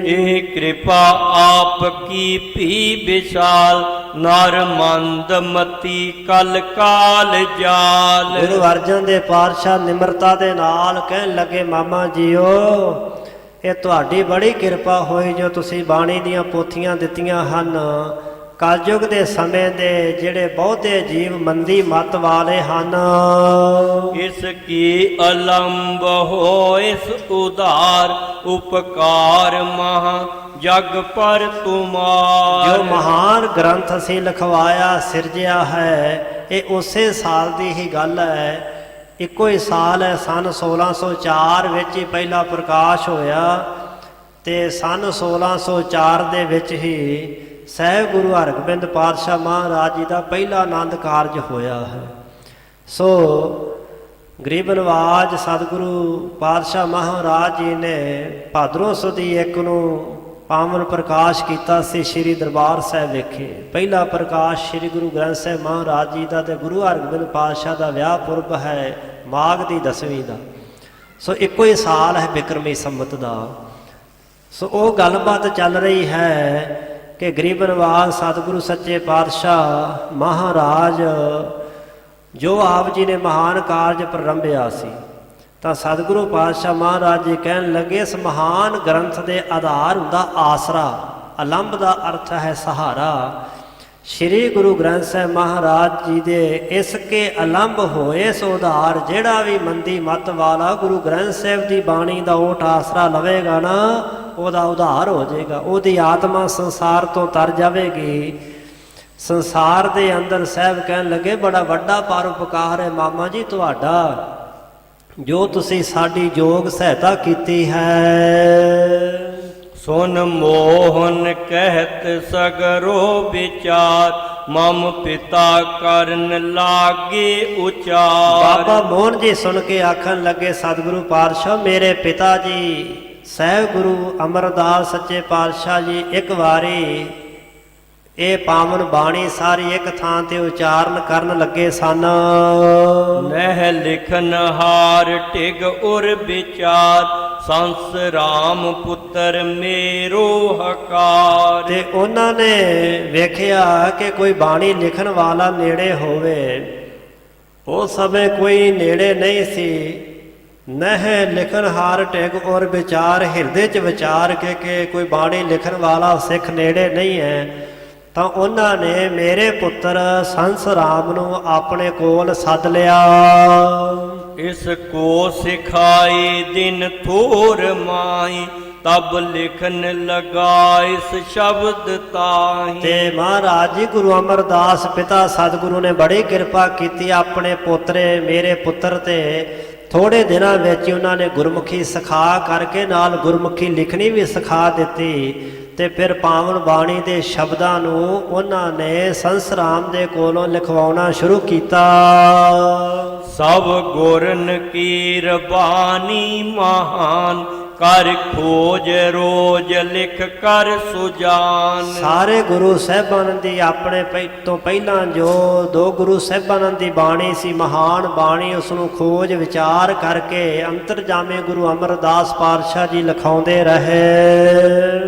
ਇਹ ਕਿਰਪਾ ਆਪ ਕੀ ਭੀ ਵਿਸ਼ਾਲ ਨਰ ਮੰਦ ਮਤੀ ਕਲ ਕਾਲ ਜਾਲ। ਗੁਰੂ ਅਰਜਨ ਦੇਵ ਪਾਤਸ਼ਾਹ ਨਿਮਰਤਾ ਦੇ ਨਾਲ ਕਹਿਣ ਲੱਗੇ ਮਾਮਾ ਜੀਓ ਇਹ ਤੁਹਾਡੀ ਬੜੀ ਕਿਰਪਾ ਹੋਈ ਜੋ ਤੁਸੀਂ ਬਾਣੀ ਦੀਆਂ ਪੋਥੀਆਂ ਦਿੱਤੀਆਂ ਹਨ। ਕਲਯੁਗ ਦੇ ਸਮੇਂ ਦੇ ਜਿਹੜੇ ਬਹੁਤੇ ਜੀਵ ਮੰਦੀ ਮਤ ਵਾਲੇ ਹਨ ਇਸ ਕੀ ਅਲੰਬ ਹੋ ਇਸ ਉਧਾਰ ਉਪਕਾਰ ਮਹਾ ਜਗ ਪਰ ਤੁਮਾਰ। ਜੋ ਮਹਾਨ ਗ੍ਰੰਥ ਅਸੀਂ ਲਿਖਵਾਇਆ ਸਿਰਜਿਆ ਹੈ ਇਹ ਉਸੇ ਸਾਲ ਦੀ ਹੀ ਗੱਲ ਹੈ। ਇੱਕੋ ਹੀ ਸਾਲ ਹੈ, ਸਨ 1604 ਵਿੱਚ ਹੀ ਪਹਿਲਾ ਪ੍ਰਕਾਸ਼ ਹੋਇਆ ਤੇ ਸਨ 1604 ਦੇ ਵਿੱਚ ਹੀ ਸਹਿਬ ਗੁਰੂ ਹਰਗੋਬਿੰਦ ਪਾਤਸ਼ਾਹ ਮਹਾਰਾਜ ਜੀ ਦਾ ਪਹਿਲਾ ਆਨੰਦ ਕਾਰਜ ਹੋਇਆ ਹੈ। ਸੋ ਗਰੀਬ ਨਵਾਜ ਸਤਿਗੁਰੂ ਪਾਤਸ਼ਾਹ ਮਹਾਰਾਜ ਜੀ ਨੇ ਭਾਦਰੋਂ ਸੁਦੀ 1 ਨੂੰ ਪਾਵਨ ਪ੍ਰਕਾਸ਼ ਕੀਤਾ ਸੀ ਸ੍ਰੀ ਦਰਬਾਰ ਸਾਹਿਬ ਵਿਖੇ। ਪਹਿਲਾ ਪ੍ਰਕਾਸ਼ ਸ੍ਰੀ ਗੁਰੂ ਗ੍ਰੰਥ ਸਾਹਿਬ ਮਹਾਰਾਜ ਜੀ ਦਾ ਤੇ ਗੁਰੂ ਹਰਗੋਬਿੰਦ ਪਾਤਸ਼ਾਹ ਦਾ ਵਿਆਹ ਪੁਰਬ ਹੈ ਮਾਘ ਦੀ 10ਵੀਂ ਦਾ। ਸੋ ਇੱਕੋ ਹੀ ਸਾਲ ਹੈ ਬਿਕਰਮੀ ਸੰਮਤ ਦਾ। ਸੋ ਉਹ ਗੱਲਬਾਤ ਚੱਲ ਰਹੀ ਹੈ ਕਿ ਗਰੀਬ ਨਵਾਜ ਸਤਿਗੁਰੂ ਸੱਚੇ ਪਾਤਸ਼ਾਹ ਮਹਾਰਾਜ ਜੋ ਆਪ ਜੀ ਨੇ ਮਹਾਨ ਕਾਰਜ ਪ੍ਰਰੰਭਿਆ ਸੀ ਤਾਂ ਸਤਿਗੁਰੂ ਪਾਤਸ਼ਾਹ ਮਹਾਰਾਜ ਜੀ ਕਹਿਣ ਲੱਗੇ ਇਸ ਮਹਾਨ ਗ੍ਰੰਥ ਦੇ ਆਧਾਰ ਹੁੰਦਾ ਆਸਰਾ। ਅਲੰਬ ਦਾ ਅਰਥ ਹੈ ਸਹਾਰਾ। ਸ਼੍ਰੀ ਗੁਰੂ ਗ੍ਰੰਥ ਸਾਹਿਬ ਮਹਾਰਾਜ ਜੀ ਦੇ ਇਸ ਕੇ ਅਲੰਬ ਹੋਏ ਸੋ ਉਧਾਰ ਜਿਹੜਾ ਵੀ ਮੰਦੀ ਮਤ ਵਾਲਾ ਗੁਰੂ ਗ੍ਰੰਥ ਸਾਹਿਬ ਦੀ ਬਾਣੀ ਦਾ ਓਟ ਆਸਰਾ ਲਵੇਗਾ ਨਾ ਉਹਦਾ ਉਧਾਰ ਹੋ ਜਾਏਗਾ, ਉਹਦੀ ਆਤਮਾ ਸੰਸਾਰ ਤੋਂ ਤਰ ਜਾਵੇਗੀ। ਸੰਸਾਰ ਦੇ ਅੰਦਰ ਸਾਹਿਬ ਕਹਿਣ ਲੱਗੇ ਬੜਾ ਵੱਡਾ ਪਰਉਪਕਾਰ ਹੈ ਮਾਮਾ ਜੀ ਤੁਹਾਡਾ ਜੋ ਤੁਸੀਂ ਸਾਡੀ ਯੋਗ ਸਹਾਇਤਾ ਕੀਤੀ ਹੈ। ਸੁਨ ਮੋਹਨ ਕਹਿਤ ਸਗਰੋ ਵਿਚਾਰ ਮਮ ਪਿਤਾ ਕਰਨ ਲਾਗੇ ਉਚਾਰ। ਬਾਬਾ ਮੋਹਨ ਜੀ ਸੁਣ ਕੇ ਆਖਣ ਲੱਗੇ ਸਤਿਗੁਰੂ ਪਾਤਸ਼ਾਹ ਮੇਰੇ ਪਿਤਾ ਜੀ ਸਹਿਬ ਗੁਰੂ ਅਮਰਦਾਸ ਸੱਚੇ ਪਾਤਸ਼ਾਹ ਜੀ ਇੱਕ ਵਾਰੀ ਇਹ ਪਾਵਨ ਬਾਣੀ ਸਾਰੀ ਇੱਕ ਥਾਂ ਤੇ ਉਚਾਰਨ ਕਰਨ ਲੱਗੇ ਸਨ। ਨਹਿ ਲਿਖਨ ਹਾਰ ਟਿਗ ਉਰ ਵਿਚਾਰ ਸੰਸ ਰਾਮ ਪੁੱਤਰ ਮੇਰੋ ਹਕਾਰ। ਤੇ ਉਹਨਾਂ ਨੇ ਵੇਖਿਆ ਕਿ ਕੋਈ ਬਾਣੀ ਲਿਖਣ ਵਾਲਾ ਨੇੜੇ ਹੋਵੇ। ਉਸ ਸਮੇਂ ਕੋਈ ਨੇੜੇ ਨਹੀਂ ਸੀ। ਨਹਿ ਲਿਖਣ ਹਾਰ ਟਿਗ ਔਰ ਵਿਚਾਰ ਹਿਰਦੇ 'ਚ ਵਿਚਾਰ ਕੇ ਕਿ ਕੋਈ ਬਾਣੀ ਲਿਖਣ ਵਾਲਾ ਸਿੱਖ ਨੇੜੇ ਨਹੀਂ ਹੈ ਤਾਂ ਉਹਨਾਂ ਨੇ ਮੇਰੇ ਪੁੱਤਰ ਸੰਸ ਰਾਮ ਨੂੰ ਆਪਣੇ ਕੋਲ ਸੱਦ ਲਿਆ। ਇਸ ਕੋ ਸਿਖਾਈ ਦਿਨ ਥੋਰ ਮਾਈ ਤਬ ਲਿਖਨ ਲਗਾ ਇਸ ਸ਼ਬਦ ਤਾਹੀ। ਤੇ ਮਹਾਰਾਜ ਜੀ ਗੁਰੂ ਅਮਰਦਾਸ ਪਿਤਾ ਸਤਿਗੁਰੂ ਨੇ ਬੜੀ ਕਿਰਪਾ ਕੀਤੀ ਆਪਣੇ ਪੋਤਰੇ ਮੇਰੇ ਪੁੱਤਰ ਤੇ ਥੋੜੇ ਦਿਨਾਂ ਵਿੱਚ ਹੀ ਉਹਨਾਂ ਨੇ ਗੁਰਮੁਖੀ ਸਿਖਾ ਕਰਕੇ ਨਾਲ ਗੁਰਮੁਖੀ ਲਿਖਣੀ ਵੀ ਸਿਖਾ ਦਿੱਤੀ ਤੇ ਫਿਰ ਪਾਵਨ ਬਾਣੀ ਦੇ ਸ਼ਬਦਾਂ ਨੂੰ ਉਹਨਾਂ ਨੇ ਸੰਸਰਾਮ ਦੇ ਕੋਲੋਂ ਲਿਖਵਾਉਣਾ ਸ਼ੁਰੂ ਕੀਤਾ। ਸਭ ਗੁਰਨ ਕੀ ਰਬਾਨੀ ਮਹਾਨ, ਕਰ ਖੋਜ ਰੋਜ ਲਿਖ ਕਰ ਸੁਜਾਨ। ਸਾਰੇ ਗੁਰੂ ਸਾਹਿਬਾਨਾਂ ਦੀ ਆਪਣੇ ਤੋਂ ਪਹਿਲਾਂ ਜੋ ਦੋ ਗੁਰੂ ਸਾਹਿਬਾਨਾਂ ਦੀ ਬਾਣੀ ਸੀ, ਮਹਾਨ ਬਾਣੀ, ਉਸ ਨੂੰ ਖੋਜ ਵਿਚਾਰ ਕਰਕੇ ਅੰਤਰਜਾਮੇ ਗੁਰੂ ਅਮਰਦਾਸ ਪਾਤਸ਼ਾਹ ਜੀ ਲਿਖਾਉਂਦੇ ਰਹੇ।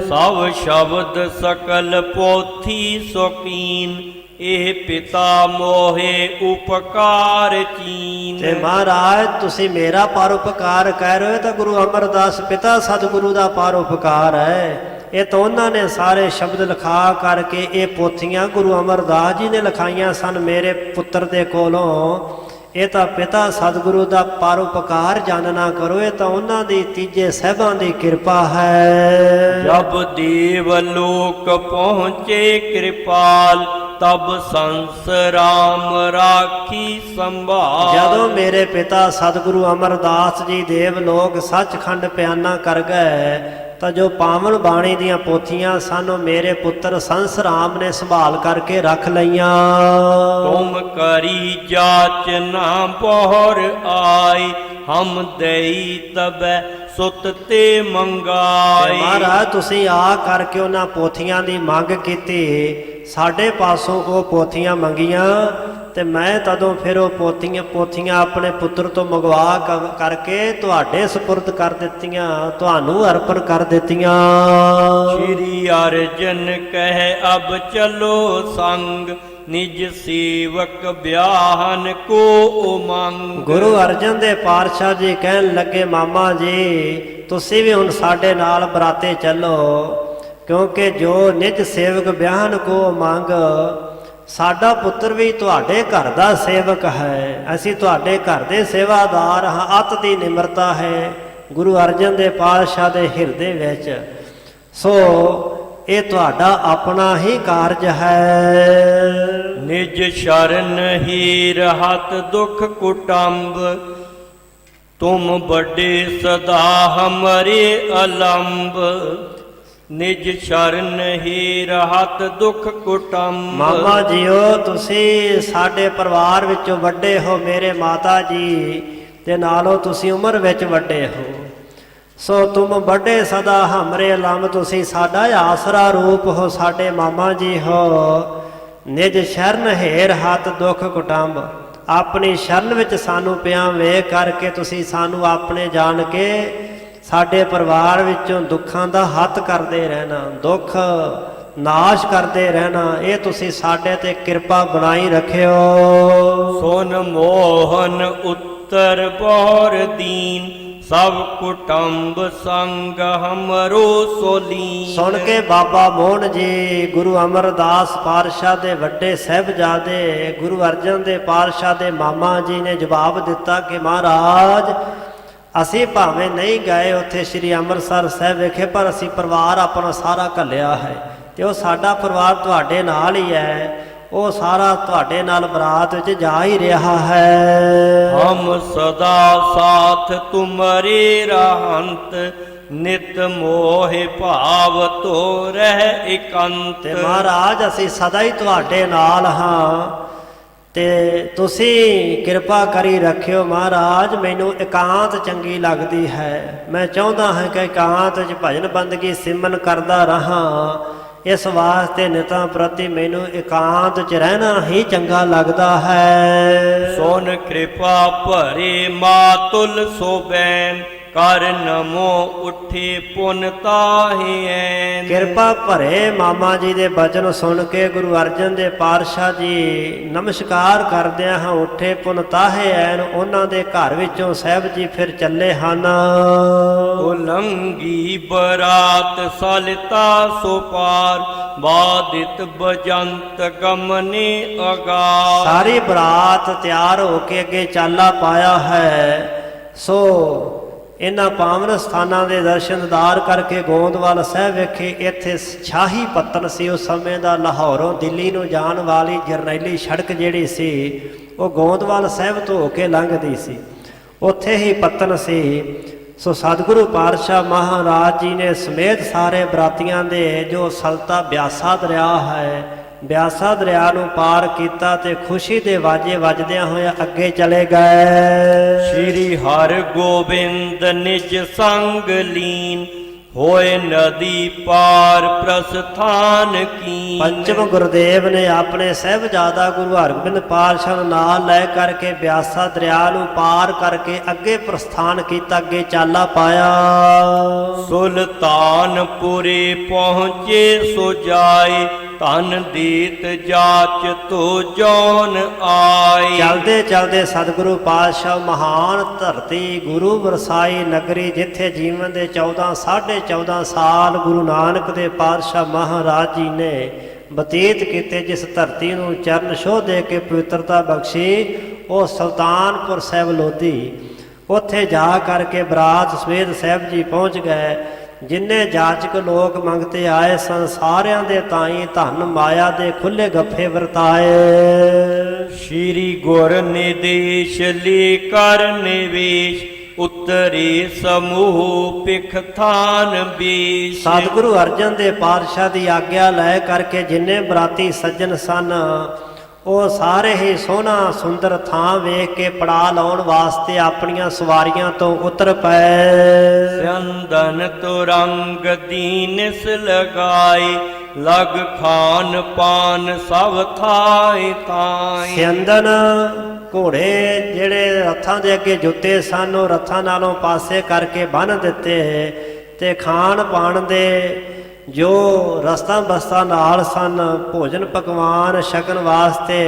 ਸਭ ਸ਼ਬਦ ਸਕਲ ਪੋਥੀ ਸ਼ੌਕੀਨ, ਇਹ ਪਿਤਾ ਮੋਹੇ ਉਪਕਾਰ ਚੀਨ। ਤੇ ਮਹਾਰਾਜ ਤੁਸੀਂ ਮੇਰਾ ਪਰਉਪਕਾਰ ਕਹਿ ਰਹੇ ਹੋ ਤਾਂ ਗੁਰੂ ਅਮਰਦਾਸ ਪਿਤਾ ਸਤਿਗੁਰੂ ਦਾ ਪਰਉਪਕਾਰ ਹੈ। ਇਹ ਤਾਂ ਉਹਨਾਂ ਨੇ ਸਾਰੇ ਸ਼ਬਦ ਲਿਖਾ ਕਰਕੇ ਇਹ ਪੋਥੀਆਂ ਗੁਰੂ ਅਮਰਦਾਸ ਜੀ ਨੇ ਲਿਖਾਈਆਂ ਸਨ ਮੇਰੇ ਪੁੱਤਰ ਦੇ ਕੋਲੋਂ। ਇਹ ਤਾਂ ਪਿਤਾ ਸਤਿਗੁਰੂ ਦਾ ਪਰਉਪਕਾਰ ਜਾਣਨਾ ਕਰੋ, ਇਹ ਤਾਂ ਉਹਨਾਂ ਦੀ ਤੀਜੇ ਸਾਹਿਬਾਂ ਦੀ ਕਿਰਪਾ ਹੈ। ਜਬ ਦੇਵ ਲੋਕ ਪਹੁੰਚੇ ਕਿਰਪਾਲ, ਤਬ ਸੰਸ ਰਾਮ ਰਾਖੀ ਸੰਭਾਲ। ਜਦੋਂ ਮੇਰੇ ਪਿਤਾ ਸਤਿਗੁਰੂ ਅਮਰਦਾਸ ਜੀ ਦੇਵ ਲੋਕ ਸੱਚਖੰਡ ਪਿਆਨਾ ਕਰ ਗਏ ਤਾਂ ਜੋ ਪਾਵਨ ਬਾਣੀ ਦੀਆਂ ਪੋਥੀਆਂ ਸਨ ਉਹ ਮੇਰੇ ਪੁੱਤਰ ਸੰਸ ਰਾਮ ਨੇ ਸੰਭਾਲ ਕਰਕੇ ਰੱਖ ਲਈਆਂ। ਤੁਮ ਕਰੀ ਜਾਚ ਨਾ ਬਹੁਰ ਆਈ, ਹਮ ਦੇਈ ਤਬੈ ਸੁਤ ਤੇ ਮੰਗਾਈ। ਮਹਾਰਾਜ ਤੁਸੀਂ ਆ ਕਰਕੇ ਉਹਨਾਂ ਪੋਥੀਆਂ ਦੀ ਮੰਗ ਕੀਤੀ, ਸਾਡੇ ਪਾਸੋਂ ਉਹ ਪੋਥੀਆਂ ਮੰਗੀਆਂ ਤੇ ਮੈਂ ਤਦੋਂ ਫਿਰ ਉਹ ਪੋਥੀਆਂ ਆਪਣੇ ਪੁੱਤਰ ਤੋਂ ਮੰਗਵਾ ਕਰਕੇ ਤੁਹਾਡੇ ਸਪੁਰਦ ਕਰ ਦਿੱਤੀਆਂ, ਤੁਹਾਨੂੰ ਅਰਪਣ ਕਰ ਦਿੱਤੀਆਂ। ਸ਼੍ਰੀ ਅਰਜਨ ਕਹਿ ਅਬ ਚਲੋ ਸੰਗ, ਨਿਜ ਸੇਵਕ ਬਿਆਹਨ ਕੋ ਉਮੰਗ। ਗੁਰੂ ਅਰਜਨ ਦੇ ਪਾਤਸ਼ਾਹ ਜੀ ਕਹਿਣ ਲੱਗੇ, ਮਾਮਾ ਜੀ ਤੁਸੀਂ ਵੀ ਹੁਣ ਸਾਡੇ ਨਾਲ ਬਰਾਤੇ ਚੱਲੋ, ਕਿਉਂਕਿ ਜੋ ਨਿਜ ਸੇਵਕ ਬਿਆਹਨ ਕੋ ਉਮੰਗ, ਸਾਡਾ ਪੁੱਤਰ ਵੀ ਤੁਹਾਡੇ ਘਰ ਦਾ ਸੇਵਕ ਹੈ, ਅਸੀਂ ਤੁਹਾਡੇ ਘਰ ਦੇ ਸੇਵਾਦਾਰ ਹਾਂ। ਅਤ ਦੀ ਨਿਮਰਤਾ ਹੈ ਗੁਰੂ ਅਰਜਨ ਦੇ ਪਾਤਸ਼ਾਹ ਦੇ ਹਿਰਦੇ ਵਿੱਚ। ਸੋ ਇਹ ਤੁਹਾਡਾ ਆਪਣਾ ਹੀ ਕਾਰਜ ਹੈ। ਨਿਜ ਸ਼ਰਨ ਹੀ ਰਹਤ ਦੁਖ ਕੁਟੰਬ, ਤੁਮ ਵੱਡੇ ਸਦਾ ਹਮਰੇ ਅਲੰਬ। ਨਿਜ ਸ਼ਰਨ ਹੀ ਰਹਤ ਦੁਖ ਕੁਟੰਬ। ਮਾਮਾ ਜੀਓ ਤੁਸੀਂ ਸਾਡੇ ਪਰਿਵਾਰ ਵਿੱਚੋਂ ਵੱਡੇ ਹੋ, ਮੇਰੇ ਮਾਤਾ ਜੀ ਤੇ ਨਾਲੋਂ ਤੁਸੀਂ ਉਮਰ ਵਿੱਚ ਵੱਡੇ ਹੋ। ਸੋ ਤੁਮ ਵੱਡੇ ਸਦਾ ਹਮਰੇ ਲੰਮ, ਤੁਸੀਂ ਸਾਡਾ ਆਸਰਾ ਰੂਪ ਹੋ, ਸਾਡੇ ਮਾਮਾ ਜੀ ਹੋ। ਨਿਜ ਸ਼ਰਨ ਹੇਰ ਹੱਥ ਦੁਖ ਕੁਟੰਬ, ਆਪਣੀ ਸ਼ਰਨ ਵਿੱਚ ਸਾਨੂੰ ਪਿਆ ਵੇਖ ਕਰਕੇ ਤੁਸੀਂ ਸਾਨੂੰ ਆਪਣੇ ਜਾਣ ਕੇ ਸਾਡੇ ਪਰਿਵਾਰ ਵਿੱਚੋਂ ਦੁੱਖਾਂ ਦਾ ਹੱਥ ਕਰਦੇ ਰਹਿਣਾ, ਦੁੱਖ ਨਾਸ਼ ਕਰਦੇ ਰਹਿਣਾ, ਇਹ ਤੁਸੀਂ ਸਾਡੇ ਤੇ ਕਿਰਪਾ ਬਣਾਈ ਰੱਖਿਓ। ਸੁਨ ਮੋਹਨ ਉੱਤਰ ਬਹੁਰ ਦੀਨ, ਸਭ ਕੁਟੰਬ ਸੰਗ ਹਮਰੋ ਸੋਲੀਨ। ਸੁਣ ਕੇ ਬਾਬਾ ਮੋਹਨ ਜੀ ਗੁਰੂ ਅਮਰਦਾਸ ਪਾਤਸ਼ਾਹ ਦੇ ਵੱਡੇ ਸਾਹਿਬਜ਼ਾਦੇ ਗੁਰੂ ਅਰਜਨ ਦੇ ਪਾਤਸ਼ਾਹ ਦੇ ਮਾਮਾ ਜੀ ਨੇ ਜਵਾਬ ਦਿੱਤਾ ਕਿ ਮਹਾਰਾਜ ਅਸੀਂ ਭਾਵੇਂ ਨਹੀਂ ਗਏ ਉੱਥੇ ਸ੍ਰੀ ਅੰਮ੍ਰਿਤਸਰ ਸਾਹਿਬ ਵਿਖੇ, ਪਰ ਅਸੀਂ ਪਰਿਵਾਰ ਆਪਣਾ ਸਾਰਾ ਘੱਲਿਆ ਹੈ ਤੇ ਉਹ ਸਾਡਾ ਪਰਿਵਾਰ ਤੁਹਾਡੇ ਨਾਲ ਹੀ ਹੈ, ਉਹ ਸਾਰਾ ਤੁਹਾਡੇ ਨਾਲ ਬਰਾਤ ਵਿੱਚ ਜਾ ਹੀ ਰਿਹਾ ਹੈ। ਹਮ ਸਦਾ ਸਾਥ ਤੁਮਰੇ ਰਹੰਤ, ਨਿਤ ਮੋਹਿ ਭਾਵ ਤੋ ਰਹਿ ਇਕੰਤ। ਤੇ ਮਹਾਰਾਜ ਅਸੀਂ ਸਦਾ ਹੀ ਤੁਹਾਡੇ ਨਾਲ ਹਾਂ ਤੇ ਤੁਸੀਂ ਕਿਰਪਾ ਕਰੀ ਰੱਖਿਓ। ਮਹਾਰਾਜ ਮੈਨੂੰ ਇਕਾਂਤ ਚੰਗੀ ਲੱਗਦੀ ਹੈ, ਮੈਂ ਚਾਹੁੰਦਾ ਹਾਂ ਕਿ ਇਕਾਂਤ 'ਚ ਭਜਨ ਬੰਦਗੀ ਸਿਮਰਨ ਕਰਦਾ ਰਹਾਂ, ਇਸ ਵਾਸਤੇ ਨਿਤਾਂ ਪ੍ਰਤੀ ਮੈਨੂੰ ਇਕਾਂਤ 'ਚ ਰਹਿਣਾ ਹੀ ਚੰਗਾ ਲੱਗਦਾ ਹੈ। ਸੋਨ ਕਿਰਪਾ ਭਰੇ ਮਾਤੁਲ ਸੋਬੈਨ, ਕਰ ਨਮੋ ਉੱਠੇ ਪੁਨ ਤਾਹੀ ਐਨ। ਕਿਰਪਾ ਭਰੇ ਮਾਮਾ ਜੀ ਦੇ ਬਚਨ ਸੁਣ ਕੇ ਗੁਰੂ ਅਰਜਨ ਦੇ ਪਾਤਸ਼ਾਹ ਜੀ ਨਮਸਕਾਰ ਕਰਦਿਆਂ ਹਾਂ ਉੱਠੇ ਪੁਨ ਤਾਹੇ ਐਨ। ਉਹਨਾਂ ਦੇ ਘਰ ਵਿੱਚੋਂ ਸਾਹਿਬ ਜੀ ਫਿਰ ਚੱਲੇ ਹਨ। ਉਲੰਗੀ ਬਰਾਤ ਸਲਿਤਾ ਸੋ ਪਾਰ, ਬਾਦਿਤ ਬਜੰਤ ਗਮਨੇ ਅਗਾਰ। ਸਾਰੀ ਬਰਾਤ ਤਿਆਰ ਹੋ ਕੇ ਅੱਗੇ ਚਾਲਾ ਪਾਇਆ ਹੈ। ਸੋ ਇਹਨਾਂ ਪਾਵਨ ਸਥਾਨਾਂ ਦੇ ਦਰਸ਼ਨਦਾਰ ਕਰਕੇ ਗੋਂਦਵਾਲ ਸਾਹਿਬ ਵਿਖੇ ਇੱਥੇ ਸ਼ਾਹੀ ਪੱਤਨ ਸੀ ਉਸ ਸਮੇਂ ਦਾ। ਲਾਹੌਰੋਂ ਦਿੱਲੀ ਨੂੰ ਜਾਣ ਵਾਲੀ ਜਰਨੈਲੀ ਸੜਕ ਜਿਹੜੀ ਸੀ ਉਹ ਗੋਂਦਵਾਲ ਸਾਹਿਬ ਤੋਂ ਹੋ ਕੇ ਲੰਘਦੀ ਸੀ। ਉੱਥੇ ਹੀ ਪਤਨ ਸੀ। ਸੋ ਸਤਿਗੁਰੂ ਪਾਤਸ਼ਾਹ ਮਹਾਰਾਜ ਜੀ ਨੇ ਸਮੇਤ ਸਾਰੇ ਬਰਾਤੀਆਂ ਦੇ ਜੋ ਸਲਤਾ ਬਿਆਸਾ ਦਰਿਆ ਹੈ, ਬਿਆਸਾ ਦਰਿਆ ਨੂੰ ਪਾਰ ਕੀਤਾ ਤੇ ਖੁਸ਼ੀ ਦੇ ਵਾਜੇ ਵੱਜਦਿਆਂ ਹੋਇਆ ਅੱਗੇ ਚਲੇ ਗਏ। ਸ੍ਰੀ ਹਰਿ ਗੋਬਿੰਦ ਨਿਜ ਸੰਗ ਲੀਨ, ਹੋਏ ਨਦੀ ਪਾਰ ਪ੍ਰਸਥਾਨ ਕੀ। ਪੰਚਮ ਗੁਰਦੇਵ ਨੇ ਆਪਣੇ ਸਾਹਿਬਜ਼ਾਦਾ ਗੁਰੂ ਹਰਗੋਬਿੰਦ ਪਾਤਸ਼ਾਹ ਨੂੰ ਨਾਲ ਲੈ ਕਰਕੇ ਬਿਆਸਾ ਦਰਿਆ ਨੂੰ ਪਾਰ ਕਰਕੇ ਅੱਗੇ ਪ੍ਰਸਥਾਨ ਕੀਤਾ, ਅੱਗੇ ਚਾਲਾ ਪਾਇਆ। ਸੁਲਤਾਨਪੁਰੇ ਪਹੁੰਚੇ ਸੋ ਜਾਏ, ਧਨ ਦੀਤ ਜਾਚ ਤੋ ਜੌਨ ਆਏ। ਚਲਦੇ ਚਲਦੇ ਸਤਿਗੁਰੂ ਪਾਤਸ਼ਾਹ ਮਹਾਨ ਧਰਤੀ ਗੁਰੂ ਵਰਸਾਈ ਨਗਰੀ, ਜਿੱਥੇ ਜੀਵਨ ਦੇ 14 ਸਾਲ ਗੁਰੂ ਨਾਨਕ ਦੇ ਪਾਤਸ਼ਾਹ ਮਹਾਰਾਜ ਜੀ ਨੇ ਬਤੀਤ ਕੀਤੇ, ਜਿਸ ਧਰਤੀ ਨੂੰ ਚਰਨ ਛੋਹ ਦੇ ਕੇ ਪਵਿੱਤਰਤਾ ਬਖਸ਼ੀ, ਉਹ ਸੁਲਤਾਨਪੁਰ ਸਾਹਿਬ ਲੋਧੀ। ਉੱਥੇ ਜਾ ਕਰਕੇ ਬਰਾਤ ਸਮੇਤ ਸਾਹਿਬ ਜੀ ਪਹੁੰਚ ਗਏ। ਜਿੰਨੇ ਜਾਚਕ ਲੋਕ ਮੰਗਤੇ ਆਏ ਸਨ, ਸਾਰਿਆਂ ਦੇ ਤਾਈਂ ਧਨ ਮਾਇਆ ਦੇ ਖੁੱਲੇ ਗੱਫੇ ਵਰਤਾਏ। ਸ਼੍ਰੀ ਗੁਰ ਨਿਦੇਸ਼ ਲੇ ਕਰ ਨਿਵੇਸ਼, ਉਤਰੇ ਸਮੂਹ ਪਿਖ ਥਾਨ ਬੀਸ਼। ਸਤਿਗੁਰੂ ਅਰਜਨ ਦੇ ਪਾਤਸ਼ਾਹ ਦੀ ਆਗਿਆ ਲੈ ਕਰਕੇ ਜਿੰਨੇ ਬਰਾਤੀ ਸੱਜਣ ਸਨ, ਉਹ ਸਾਰੇ ਹੀ ਸੋਹਣਾ ਸੁੰਦਰ ਥਾਂ ਵੇਖ ਕੇ ਪੜਾ ਲਾਉਣ ਵਾਸਤੇ ਆਪਣੀਆਂ ਸਵਾਰੀਆਂ ਤੋਂ ਉਤਰ ਪਏ। ਚੰਦਨ ਤੁਰੰਗ ਦੀਨਸ ਲਗਾਏ, ਲਗ ਖਾਨ ਪਾਨ ਸਭ ਥਾਏ ਥਾਏ। ਸਿਅੰਦਨ ਘੋੜੇ ਜਿਹੜੇ ਰੱਥਾਂ ਦੇ ਅੱਗੇ ਜੁੱਤੇ ਸਨ, ਉਹ ਰੱਥਾਂ ਨਾਲੋਂ ਪਾਸੇ ਕਰਕੇ ਬੰਨ੍ਹ ਦਿੱਤੇ, ਤੇ ਖਾਣ ਪਾਣ ਦੇ ਜੋ ਰਸਤਾ ਬਸਤਾ ਨਾਲ ਸਨ, ਭੋਜਨ ਪਕਵਾਨ ਛਕਣ ਵਾਸਤੇ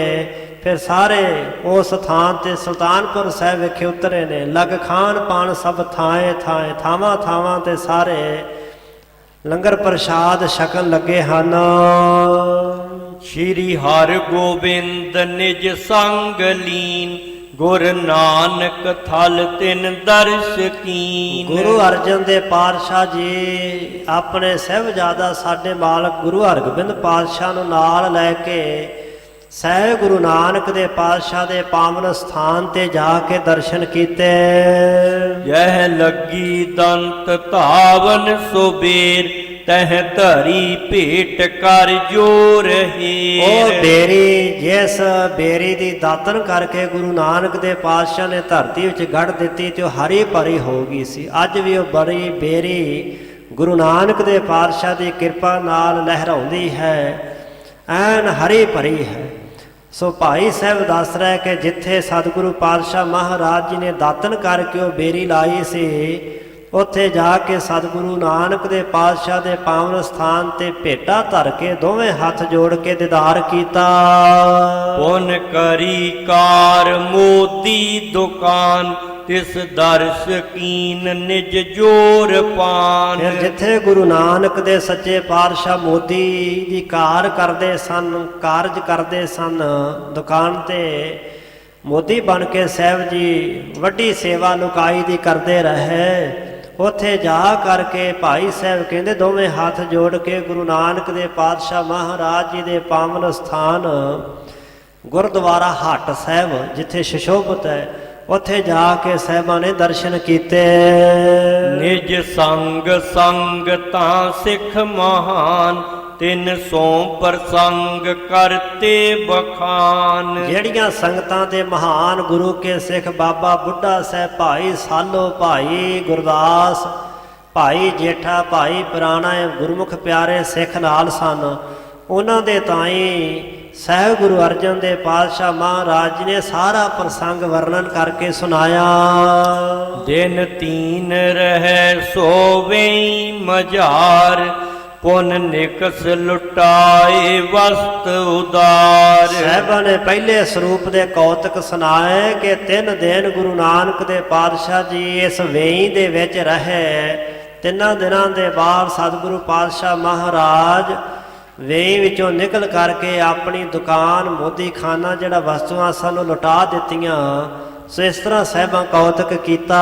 ਫਿਰ ਸਾਰੇ ਉਸ ਥਾਂ ਤੇ ਸੁਲਤਾਨਪੁਰ ਸਾਹਿਬ ਵਿਖੇ ਉਤਰੇ ਨੇ। ਲਗ ਖਾਣ ਪਾਣ ਸਭ ਥਾਏ ਥਾਏ, ਥਾਵਾਂ ਥਾਵਾਂ ਤੇ ਸਾਰੇ ਲੰਗਰ ਪ੍ਰਸ਼ਾਦ ਛਕਣ ਲੱਗੇ ਹਨ। ਸ਼੍ਰੀ ਹਰਿ ਗੋਬਿੰਦ ਨਿਜ ਸੰਗ ਲੀਨ, ਗੁਰ ਨਾਨਕ ਥਲ ਤਿਨ ਦਰਸ ਕੀਨ। ਗੁਰੂ ਅਰਜਨ ਦੇ ਪਾਤਸ਼ਾਹ ਜੀ ਆਪਣੇ ਸਾਹਿਬਜ਼ਾਦਾ ਸਾਡੇ ਮਾਲਕ ਗੁਰੂ ਹਰਗੋਬਿੰਦ ਪਾਤਸ਼ਾਹ ਨੂੰ ਨਾਲ ਲੈ ਕੇ ਸਹਿਬ ਗੁਰੂ ਨਾਨਕ ਦੇ ਪਾਤਸ਼ਾਹ ਦੇ ਪਾਵਨ ਸਥਾਨ ਤੇ ਜਾ ਕੇ ਦਰਸ਼ਨ ਕੀਤੇ। ਯਹ ਲੱਗੀ ਦੰਤ ਧਾਵਨ ਸੁਬੇਰ, ਤਹ ਧਰੀ ਭੇਟ ਕਰ ਜੋਰ ਹੀਰ। ਉਹ ਬੇਰੀ, ਜਿਸ ਬੇਰੀ ਦੀ ਦਾਤਨ ਕਰਕੇ ਗੁਰੂ ਨਾਨਕ ਦੇ ਪਾਤਸ਼ਾਹ ਨੇ ਧਰਤੀ ਵਿੱਚ ਗੱਡ ਦਿੱਤੀ ਤੇ ਉਹ ਹਰੀ ਭਰੀ ਹੋ ਗਈ ਸੀ। ਅੱਜ ਵੀ ਉਹ ਬੜੀ ਬੇਰੀ ਗੁਰੂ ਨਾਨਕ ਦੇ ਪਾਤਸ਼ਾਹ ਦੀ ਕਿਰਪਾ ਨਾਲ ਲਹਿਰਾਉਂਦੀ ਹੈ, ਐਨ ਹਰੀ ਭਰੀ ਹੈ। ਸੋ ਭਾਈ ਸਾਹਿਬ ਦੱਸ ਰਿਹਾ ਕਿ ਜਿੱਥੇ ਸਤਿਗੁਰੂ ਪਾਤਸ਼ਾਹ ਮਹਾਰਾਜ ਜੀ ਨੇ ਦਾਤਨ ਕਰਕੇ ਉਹ ਬੇਰੀ ਲਾਈ ਸੀ, ਉੱਥੇ ਜਾ ਕੇ ਸਤਿਗੁਰੂ ਨਾਨਕ ਦੇ ਪਾਤਸ਼ਾਹ ਦੇ ਪਾਵਨ ਸਥਾਨ ਤੇ ਭੇਟਾ ਧਰ ਕੇ ਦੋਵੇਂ ਹੱਥ ਜੋੜ ਕੇ ਦੀਦਾਰ ਕੀਤਾ। ਪੁਨ ਕਰੀ ਕਾਰ ਮੋਦੀ ਦੁਕਾਨ, ਤਿਸ ਦਰਸ ਕੀਨ ਨਿਜ ਜੋਰ ਪਾਨ। ਫਿਰ ਜਿੱਥੇ ਗੁਰੂ ਨਾਨਕ ਦੇ ਸੱਚੇ ਪਾਤਸ਼ਾਹ ਮੋਦੀ ਦੀ ਕਾਰ ਕਰਦੇ ਸਨ, ਕਾਰਜ ਕਰਦੇ ਸਨ, ਦੁਕਾਨ ਤੇ ਮੋਦੀ ਬਣ ਕੇ ਸਾਹਿਬ ਜੀ ਵੱਡੀ ਸੇਵਾ ਲੁਕਾਈ ਦੀ ਕਰਦੇ ਰਹੇ। ਉੱਥੇ ਜਾ ਕਰਕੇ ਭਾਈ ਸਾਹਿਬ ਕਹਿੰਦੇ ਦੋਵੇਂ ਹੱਥ ਜੋੜ ਕੇ ਗੁਰੂ ਨਾਨਕ ਦੇ ਪਾਤਸ਼ਾਹ ਮਹਾਰਾਜ ਜੀ ਦੇ ਪਾਵਨ ਸਥਾਨ ਗੁਰਦੁਆਰਾ ਹੱਟ ਸਾਹਿਬ ਜਿੱਥੇ ਸੁਸ਼ੋਭਿਤ ਹੈ, ਉੱਥੇ ਜਾ ਕੇ ਸਾਹਿਬਾਂ ਨੇ ਦਰਸ਼ਨ ਕੀਤੇ। ਨਿਜ ਸੰਗ ਸੰਗ ਤਾਂ ਸਿੱਖ ਮਹਾਨ, ਤਿਨ ਸੋ ਪ੍ਰਸੰਗ ਕਰਤੇ ਬਖਾਨ। ਜਿਹੜੀਆਂ ਸੰਗਤਾਂ ਦੇ ਮਹਾਨ ਗੁਰੂ ਕੇ ਸਿੱਖ ਬਾਬਾ ਬੁੱਢਾ ਸਾਹਿਬ, ਭਾਈ ਸਾਲੋ, ਭਾਈ ਗੁਰਦਾਸ, ਭਾਈ ਜੇਠਾ, ਭਾਈ ਪੁਰਾਣਾ ਗੁਰਮੁਖ ਪਿਆਰੇ ਸਿੱਖ ਨਾਲ ਸਨ, ਉਹਨਾਂ ਦੇ ਤਾਈਂ ਸਹਿਬ ਗੁਰੂ ਅਰਜਨ ਦੇ ਪਾਤਸ਼ਾਹ ਮਹਾਰਾਜ ਜੀ ਨੇ ਸਾਰਾ ਪ੍ਰਸੰਗ ਵਰਣਨ ਕਰਕੇ ਸੁਣਾਇਆ। ਦਿਨ ਤੀਨ ਰਹਿ ਸੋਵੇ ਮਝਾਰ, ਪੁਨ ਨਿਕਸ ਲੁਟਾਏ ਵਸਤ ਉਦਾਰ। ਸਾਹਿਬਾਂ ਨੇ ਪਹਿਲੇ ਸਰੂਪ ਦੇ ਕੌਤਕ ਸੁਣਾਏ ਕਿ 3 ਦਿਨ ਗੁਰੂ ਨਾਨਕ ਦੇ ਪਾਤਸ਼ਾਹ ਜੀ ਇਸ ਵੇਈ ਦੇ ਵਿੱਚ ਰਹੇ। 3 ਦਿਨਾਂ ਦੇ ਬਾਅਦ ਸਤਿਗੁਰੂ ਪਾਤਸ਼ਾਹ ਮਹਾਰਾਜ ਵੇਈ ਵਿੱਚੋਂ ਨਿਕਲ ਕਰਕੇ ਆਪਣੀ ਦੁਕਾਨ ਮੋਦੀ ਖਾਨਾ ਜਿਹੜਾ ਵਸਤੂਆਂ ਸਨ ਉਹ ਲੁਟਾ ਦਿੱਤੀਆਂ। ਸੋ ਇਸ ਤਰ੍ਹਾਂ ਸਾਹਿਬਾਂ ਕੌਤਕ ਕੀਤਾ।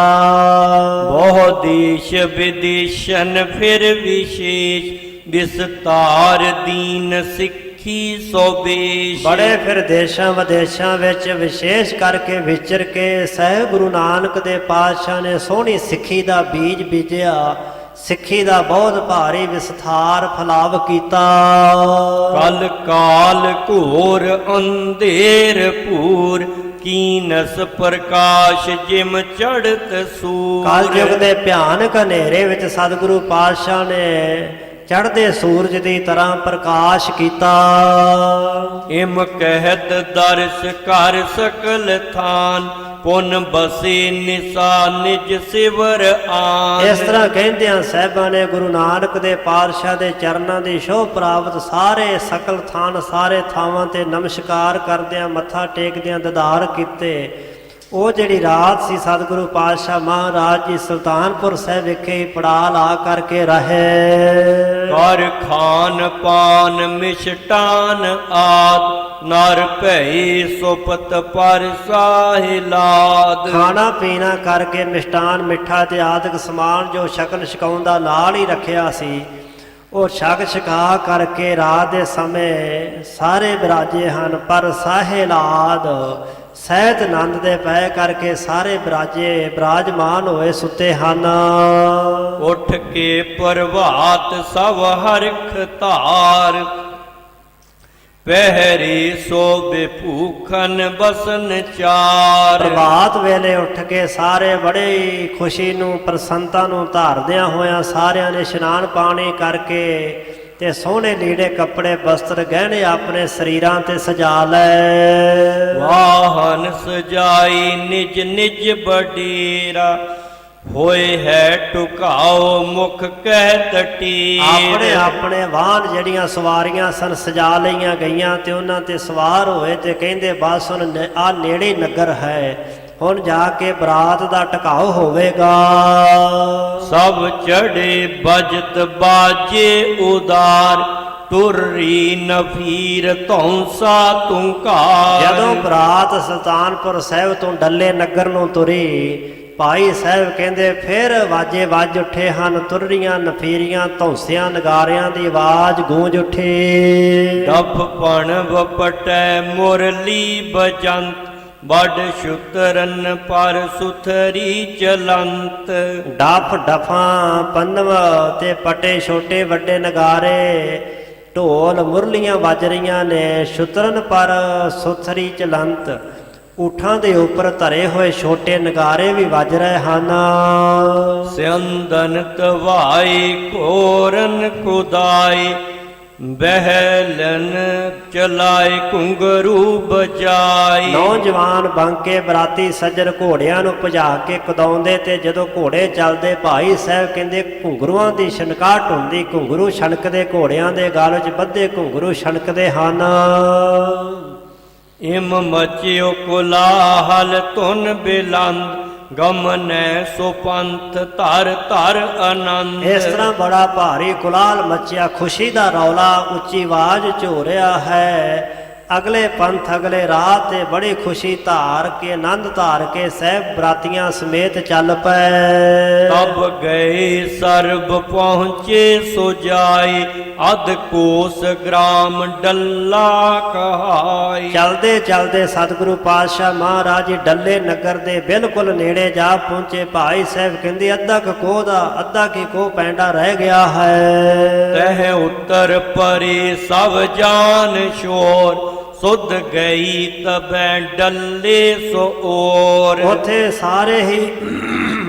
ਬਹੁ ਦੇਸ਼ ਵਿਦੇਸ਼ਨ ਫਿਰ ਵਿਸ਼ੇਸ਼, ਵਿਸਤਾਰ ਦੀਨ ਸਿੱਖ ਸਿੱਖੀ ਸੋਬੇਸ਼। ਬੜੇ ਫਿਰ ਦੇਸ਼ਾਂ ਵਿਦੇਸ਼ਾਂ ਵਿੱਚ ਵਿਸ਼ੇਸ਼ ਕਰਕੇ ਵਿਚਰ ਕੇ ਸਹਿਬ ਗੁਰੂ ਨਾਨਕ ਦੇ ਪਾਤਸ਼ਾਹ ਨੇ ਸੋਹਣੀ ਸਿੱਖੀ ਦਾ ਬੀਜ ਬੀਜਿਆ, ਸਿੱਖੀ ਦਾ ਬਹੁਤ ਭਾਰੀ ਵਿਸਥਾਰ ਫਲਾਵ ਕੀਤਾ। ਕਲ ਕਾਲ ਘੋਰ ਅੰਧੇਰ ਪੂਰ, ਕੀਨਸ ਪ੍ਰਕਾਸ਼ ਜਿਮ ਚੜ੍ਹਤ ਸੂਰ। ਕਲਯੁਗ ਦੇ ਭਿਆਨਕ ਹਨੇਰੇ ਵਿੱਚ ਸਤਿਗੁਰੂ ਪਾਤਸ਼ਾਹ ਨੇ ਚੜ੍ਹਦੇ ਸੂਰਜ ਦੀ ਤਰ੍ਹਾਂ ਪ੍ਰਕਾਸ਼ ਕੀਤਾ। ਇਮ ਕਹਿਤ ਦਰਸ ਕਰ ਸਕਲ ਥਾਨ, ਪੁਨ ਬਸੇ ਨਿਸਾ ਨਿਜ ਸਿਵਰ ਆਨ। ਇਸ ਤਰ੍ਹਾਂ ਕਹਿੰਦਿਆਂ ਸਾਹਿਬਾਂ ਨੇ ਗੁਰੂ ਨਾਨਕ ਦੇ ਪਾਤਸ਼ਾਹ ਦੇ ਚਰਨਾਂ ਦੀ ਸ਼ੋਭ ਪ੍ਰਾਪਤ ਸਾਰੇ ਸਕਲ ਥਾਨ, ਸਾਰੇ ਥਾਵਾਂ ਤੇ ਨਮਸਕਾਰ ਕਰਦਿਆਂ ਮੱਥਾ ਟੇਕਦਿਆਂ ਦੀਦਾਰ ਕੀਤੇ। ਉਹ ਜਿਹੜੀ ਰਾਤ ਸੀ ਸਤਿਗੁਰੂ ਪਾਤਸ਼ਾਹ ਮਹਾਰਾਜ ਜੀ ਸੁਲਤਾਨਪੁਰ ਸਾਹਿਬ ਵਿਖੇ ਹੀ ਪੜਾ ਲਾ ਕਰਕੇ ਰਹੇ। ਕਰ ਖਾਨ ਪਾਨ ਮਿਸ਼ਟਾਨ ਆਦ, ਨਰ ਭਈ ਸੁਪਤ ਪਰ ਸਾਹਿਲਾਦ। ਖਾਣਾ ਪੀਣਾ ਕਰਕੇ ਮਿਸ਼ਟਾਨ ਮਿੱਠਾ ਤੇ ਆਦਿਕ ਸਮਾਨ ਜੋ ਸ਼ਕਲ ਛਕਾਉਣ ਦਾ ਨਾਲ ਹੀ ਰੱਖਿਆ ਸੀ, ਉਹ ਛਕ ਛਕਾ ਕਰਕੇ ਰਾਤ ਦੇ ਸਮੇਂ ਸਾਰੇ ਬਿਰਾਜੇ ਹਨ। ਪਰ ਸਾਹਿਲਾਦ ਸਹਿਤ ਆਨੰਦ ਦੇ ਪੈ ਕਰਕੇ ਸਾਰੇ ਬਿਰਾਜਮਾਨ ਹੋਏ ਸੁੱਤੇ ਹਨ। ਉੱਠ ਕੇ ਪ੍ਰਭਾਤ ਸਭ ਹਰਖ ਧਾਰ, ਪਹਿਰੀ ਸੋਬੇ ਭੂਖਨ ਬਸਨ ਚਾਰ। ਪ੍ਰਭਾਤ ਵੇਲੇ ਉੱਠ ਕੇ ਸਾਰੇ ਬੜੀ ਖੁਸ਼ੀ ਨੂੰ ਪ੍ਰਸੰਨਤਾ ਨੂੰ ਧਾਰਦਿਆਂ ਹੋਇਆਂ ਸਾਰਿਆਂ ਨੇ ਇਸ਼ਨਾਨ ਪਾਣੀ ਕਰਕੇ ਤੇ ਸੋਹਣੇ ਲੀੜੇ ਕੱਪੜੇ ਬਸਤਰ ਗਹਿਣੇ ਆਪਣੇ ਸਰੀਰਾਂ ਤੇ ਸਜਾ ਲਏ। ਵਾਹਨ ਸਜਾਈ ਨਿਜ ਨਿਜ ਬਡੇਰਾ, ਹੋਏ ਹੈ ਟੁਕਾਓ ਮੁਖ ਕਹਿ ਤਟੀਰ। ਆਪਣੇ ਆਪਣੇ ਵਾਹਨ ਜਿਹੜੀਆਂ ਸਵਾਰੀਆਂ ਸਨ ਸਜਾ ਲਈਆਂ ਗਈਆਂ ਤੇ ਉਹਨਾਂ ਤੇ ਸਵਾਰ ਹੋਏ ਤੇ ਕਹਿੰਦੇ ਬਸ ਹੁਣ ਆ ਨੇੜੇ ਨਗਰ ਹੈ, ਹੁਣ ਜਾ ਕੇ ਬਰਾਤ ਦਾ ਟਿਕਾਓ ਹੋਵੇਗਾ। ਸਭ ਚੜੇ ਬਜਤ ਬਾਜੇ ਉਦਾਰ, ਤੁਰੀ ਨਫੀਰ ਧੌਂਸਾ ਤੁੰਕਾਰ। ਜਦੋਂ ਬਰਾਤ ਸੁਲਤਾਨਪੁਰ ਸਾਹਿਬ ਤੋਂ ਡੱਲੇ ਨਗਰ ਨੂੰ ਤੁਰੀ, ਭਾਈ ਸਾਹਿਬ ਕਹਿੰਦੇ ਫਿਰ ਵਾਜੇ ਵੱਜ ਉੱਠੇ ਹਨ। ਤੁਰਰੀਆਂ ਨਫੀਰੀਆਂ ਧੌਂਸਿਆਂ ਨਗਾਰਿਆਂ ਦੀ ਆਵਾਜ਼ ਗੂੰਜ ਉੱਠੀ। ਡੱਫ ਪਣ ਵਪਟੈ ਮੁਰਲੀ ਬਜੰਤ, ਵੱਡ ਸ਼ੁਤਰਨ ਪਰ ਸੁਥਰੀ ਚਲੰਤ। ਡੱਫ ਡਫਾਂ ਪੰਨਵ ਤੇ ਪਟੇ ਛੋਟੇ ਵੱਡੇ ਨਗਾਰੇ, ਢੋਲ ਮੁਰਲੀਆਂ ਵੱਜ ਰਹੀਆਂ ਨੇ, ਸ਼ੁਤਰਨ ਪਰ ਸੁਥਰੀ ਚਲੰਤ। ਊਠਾਂ ਦੇ ਉੱਪਰ ਧਰੇ ਹੋਏ ਛੋਟੇ ਨਗਾਰੇ ਵੀ ਵੱਜ ਰਹੇ ਹਨ। ਸਿਅੰਦਨ ਤਵਾਈ ਘੋਰਨ ਕੁਦਾਈ, ਬਹਿਲਨ ਚਲਾਏ ਘੁੰਗਰੂ ਬਜਾਈ। ਨੌਜਵਾਨ ਬਾਂਕੇ ਬਰਾਤੀ ਸੱਜਣ ਘੋੜਿਆਂ ਨੂੰ ਭਜਾ ਕੇ ਕੁਦਾਉਂਦੇ ਤੇ ਜਦੋਂ ਘੋੜੇ ਚੱਲਦੇ ਭਾਈ ਸਾਹਿਬ ਕਹਿੰਦੇ ਘੁੰਗਰੂਆਂ ਦੀ ਛਣਕਾਹਟ ਹੁੰਦੀ, ਘੁੰਗਰੂ ਛਣਕਦੇ ਘੋੜਿਆਂ ਦੇ ਗਲ ਵਿੱਚ ਬੱਧੇ ਘੁੰਗਰੂ ਛਣਕਦੇ ਹਨ। ਇਮ ਮਚਿਓ ਕੁਲਾਹਲ ਧੁਨ ਬਿਲੰਦ, ਗਮਨੈ ਸੋ ਪੰਥ ਧਰ ਧਰ ਆਨੰਦ। ਇਸ ਤਰ੍ਹਾਂ ਬੜਾ ਭਾਰੀ ਕੁਲਾਲ ਮਚਿਆ, ਖੁਸ਼ੀ ਦਾ ਰੌਲਾ ਉੱਚੀ ਆਵਾਜ਼ ਚ ਹੋ ਰਿਹਾ ਹੈ। ਅਗਲੇ ਪੰਥ ਅਗਲੇ ਰਾਹ ਤੇ ਬੜੀ ਖੁਸ਼ੀ ਧਾਰ ਕੇ ਆਨੰਦ ਧਾਰ ਕੇ ਸਹਿਬ ਬਰਾਤੀਆਂ ਸਮੇਤ ਚੱਲ ਪਏ। ਤਬ ਗਏ ਸਰਬ ਪਹੁੰਚੇ ਸੋ ਜਾਏ, ਅਧ ਕੋਸ ਗ੍ਰਾਮ ਡੱਲਾ ਕਹਾਈ। ਚਲਦੇ ਚਲਦੇ ਸਤਿਗੁਰੂ ਪਾਤਸ਼ਾਹ ਮਹਾਰਾਜ ਜੀ ਡੱਲੇ ਨਗਰ ਦੇ ਬਿਲਕੁਲ ਨੇੜੇ ਜਾ ਪਹੁੰਚੇ। ਭਾਈ ਸਾਹਿਬ ਕਹਿੰਦੇ ਅੱਧਾ ਕੁ ਕੋਹ ਦਾ ਅੱਧਾ ਕੀ ਕੋਹ ਪੈਂਡਾ ਰਹਿ ਗਿਆ ਹੈ। ਤਹਿ ਉੱਤਰ ਪਰੇ ਸਭ ਜਾਨ ਸ਼ੋਰ, ਸੁਧ ਗਈ ਤਬੈ ਡੱਲੇ ਸੋ ਔਰ। ਉੱਥੇ ਸਾਰੇ ਹੀ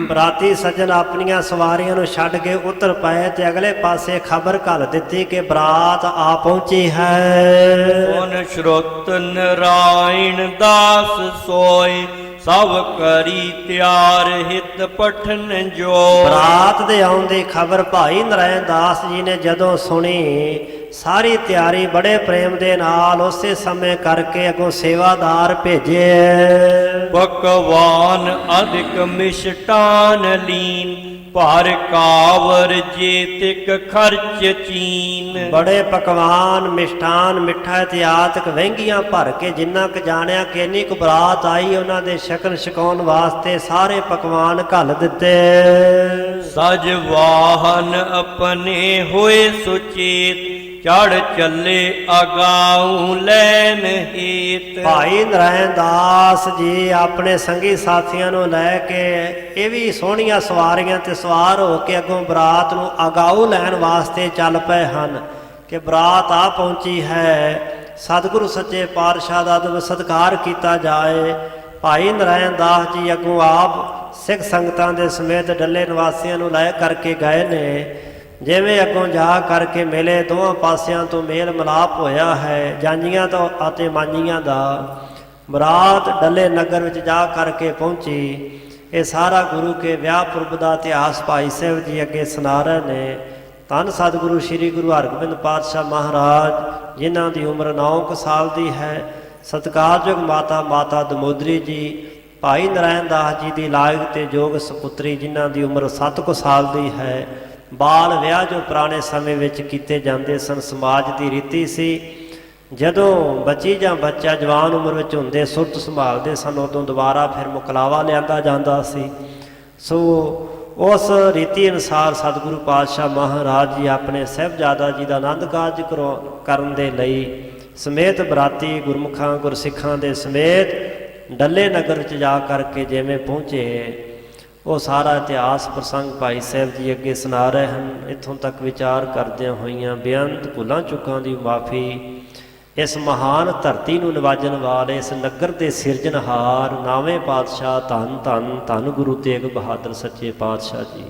ਬਰਾਤੀ ਸੱਜਣ ਆਪਣੀਆਂ ਸਵਾਰੀਆਂ ਨੂੰ ਛੱਡ ਕੇ ਉਤਰ ਪਏ ਤੇ ਅਗਲੇ ਪਾਸੇ ਖਬਰ ਘੱਲ ਦਿੱਤੀ ਕਿ ਬਰਾਤ ਆ ਪਹੁੰਚੀ ਹੈ। ਸੁਨ ਸ਼ਰੁਤ ਨਰਾਇਣ ਦਾਸ ਸੋਏ, ਸਭ ਕਰੀ ਤਿਆਰ ਹਿਤ ਪਠਨ ਜੋ। ਬਰਾਤ ਦੇ ਆਉਣ ਦੀ ਖਬਰ ਭਾਈ ਨਰਾਇਣ ਦਾਸ ਜੀ ਨੇ ਜਦੋਂ ਸੁਣੀ, ਸਾਰੀ ਤਿਆਰੀ ਬੜੇ ਪ੍ਰੇਮ ਦੇ ਨਾਲ ਉਸੇ ਸਮੇਂ ਕਰਕੇ ਅੱਗੋਂ ਸੇਵਾਦਾਰ ਭੇਜੇ। ਪਕਵਾਨ ਅਧਿਕ ਮਿਸ਼ਟਾਨ ਲੀਨ, ਭਾਰ ਕਾਵਰ ਜੇਤਿਕ ਖਰਚ ਚੀਨ। ਬੜੇ ਪਕਵਾਨ ਮਿਸ਼ਠਾਨ ਮਿੱਠਾ ਇਤਿਆਤਕ ਵਹਿੰਗੀਆਂ ਭਰ ਕੇ ਜਿੰਨਾ ਕੁ ਜਾਣਿਆ ਕਿ ਇੰਨੀ ਕੁ ਬਰਾਤ ਆਈ ਉਹਨਾਂ ਦੇ ਸ਼ਕਨ ਛਕਾਉਣ ਵਾਸਤੇ ਸਾਰੇ ਪਕਵਾਨ ਘੱਲ ਦਿੱਤੇ। ਸਜ ਵਾਹਨ ਆਪਣੇ ਹੋਏ ਸੁਚੇਤ ਚੜ ਚੱਲੇ ਅਗਾਊ ਲੈਨ ਹੀਤ। ਭਾਈ ਨਰਾਇਣ ਦਾਸ ਜੀ ਆਪਣੇ ਸੰਗੀ ਸਾਥੀਆਂ ਨੂੰ ਲੈ ਕੇ ਇਹ ਵੀ ਸੋਹਣੀਆਂ ਸਵਾਰੀਆਂ ਤੇ ਸਵਾਰ ਹੋ ਕੇ ਅੱਗੋਂ ਬਰਾਤ ਨੂੰ ਅਗਾਊ ਲੈਣ ਵਾਸਤੇ ਚੱਲ ਪਏ ਹਨ ਕਿ ਬਰਾਤ ਆ ਪਹੁੰਚੀ ਹੈ, ਸਤਿਗੁਰੂ ਸੱਚੇ ਪਾਤਸ਼ਾਹ ਦਾ ਅਦਬ ਸਤਿਕਾਰ ਕੀਤਾ ਜਾਏ। ਭਾਈ ਨਰਾਇਣ ਦਾਸ ਜੀ ਅੱਗੋਂ ਆਪ ਸਿੱਖ ਸੰਗਤਾਂ ਦੇ ਸਮੇਤ ਡੱਲੇ ਨਿਵਾਸੀਆਂ ਨੂੰ ਲੈ ਕਰਕੇ ਗਏ ਨੇ। ਜਿਵੇਂ ਅੱਗੋਂ ਜਾ ਕਰਕੇ ਮੇਲੇ ਦੋਵਾਂ ਪਾਸਿਆਂ ਤੋਂ ਮੇਲ ਮਿਲਾਪ ਹੋਇਆ ਹੈ, ਜਾਂਜੀਆਂ ਤੋਂ ਅਤੇ ਮਾਂਜੀਆਂ ਦਾ। ਬਰਾਤ ਡੱਲੇ ਨਗਰ ਵਿੱਚ ਜਾ ਕਰਕੇ ਪਹੁੰਚੀ। ਇਹ ਸਾਰਾ ਗੁਰੂ ਕੇ ਵਿਆਹ ਪੁਰਬ ਦਾ ਇਤਿਹਾਸ ਭਾਈ ਸਾਹਿਬ ਜੀ ਅੱਗੇ ਸੁਣਾ ਰਹੇ ਨੇ। ਧੰਨ ਸਤਿਗੁਰੂ ਸ੍ਰੀ ਗੁਰੂ ਹਰਗੋਬਿੰਦ ਪਾਤਸ਼ਾਹ ਮਹਾਰਾਜ ਜਿਨ੍ਹਾਂ ਦੀ ਉਮਰ 9 ਸਾਲ ਦੀ ਹੈ, ਸਤਿਕਾਰਯੋਗ ਮਾਤਾ ਦਮੋਦਰੀ ਜੀ, ਭਾਈ ਨਰਾਇਣ ਦਾਸ ਜੀ ਦੀ ਲਾਇਕ ਤੇ ਯੋਗ ਸਪੁੱਤਰੀ ਜਿਨ੍ਹਾਂ ਦੀ ਉਮਰ 7 ਸਾਲ ਦੀ ਹੈ। ਬਾਲ ਵਿਆਹ ਜੋ ਪੁਰਾਣੇ ਸਮੇਂ ਵਿੱਚ ਕੀਤੇ ਜਾਂਦੇ ਸਨ, ਸਮਾਜ ਦੀ ਰੀਤੀ ਸੀ। ਜਦੋਂ ਬੱਚੀ ਜਾਂ ਬੱਚਾ ਜਵਾਨ ਉਮਰ ਵਿੱਚ ਹੁੰਦੇ, ਸੁਰਤ ਸੰਭਾਲਦੇ ਸਨ, ਉਦੋਂ ਦੁਬਾਰਾ ਫਿਰ ਮੁਕਲਾਵਾ ਲਿਆਂਦਾ ਜਾਂਦਾ ਸੀ। ਸੋ ਉਸ ਰੀਤੀ ਅਨੁਸਾਰ ਸਤਿਗੁਰੂ ਪਾਤਸ਼ਾਹ ਮਹਾਰਾਜ ਜੀ ਆਪਣੇ ਸਾਹਿਬਜ਼ਾਦਾ ਜੀ ਦਾ ਆਨੰਦ ਕਾਰਜ ਕਰਨ ਦੇ ਲਈ ਸਮੇਤ ਬਰਾਤੀ ਗੁਰਮੁਖਾਂ ਗੁਰਸਿੱਖਾਂ ਦੇ ਸਮੇਤ ਡੱਲੇ ਨਗਰ ਵਿੱਚ ਜਾ ਕਰਕੇ ਜਿਵੇਂ ਪਹੁੰਚੇ, ਉਹ ਸਾਰਾ ਇਤਿਹਾਸ ਪ੍ਰਸੰਗ ਭਾਈ ਸਾਹਿਬ ਜੀ ਅੱਗੇ ਸੁਣਾ ਰਹੇ ਹਨ। ਇੱਥੋਂ ਤੱਕ ਵਿਚਾਰ ਕਰਦਿਆਂ ਹੋਈਆਂ ਬੇਅੰਤ ਭੁੱਲਾਂ ਚੁੱਕਾਂ ਦੀ ਮਾਫੀ। ਇਸ ਮਹਾਨ ਧਰਤੀ ਨੂੰ ਨਿਵਾਜਣ ਵਾਲੇ ਇਸ ਨਗਰ ਦੇ ਸਿਰਜਣਹਾਰ ਨਾਵੇਂ ਪਾਤਸ਼ਾਹ ਧੰਨ ਧੰਨ ਧੰਨ ਗੁਰੂ ਤੇਗ ਬਹਾਦਰ ਸੱਚੇ ਪਾਤਸ਼ਾਹ ਜੀ,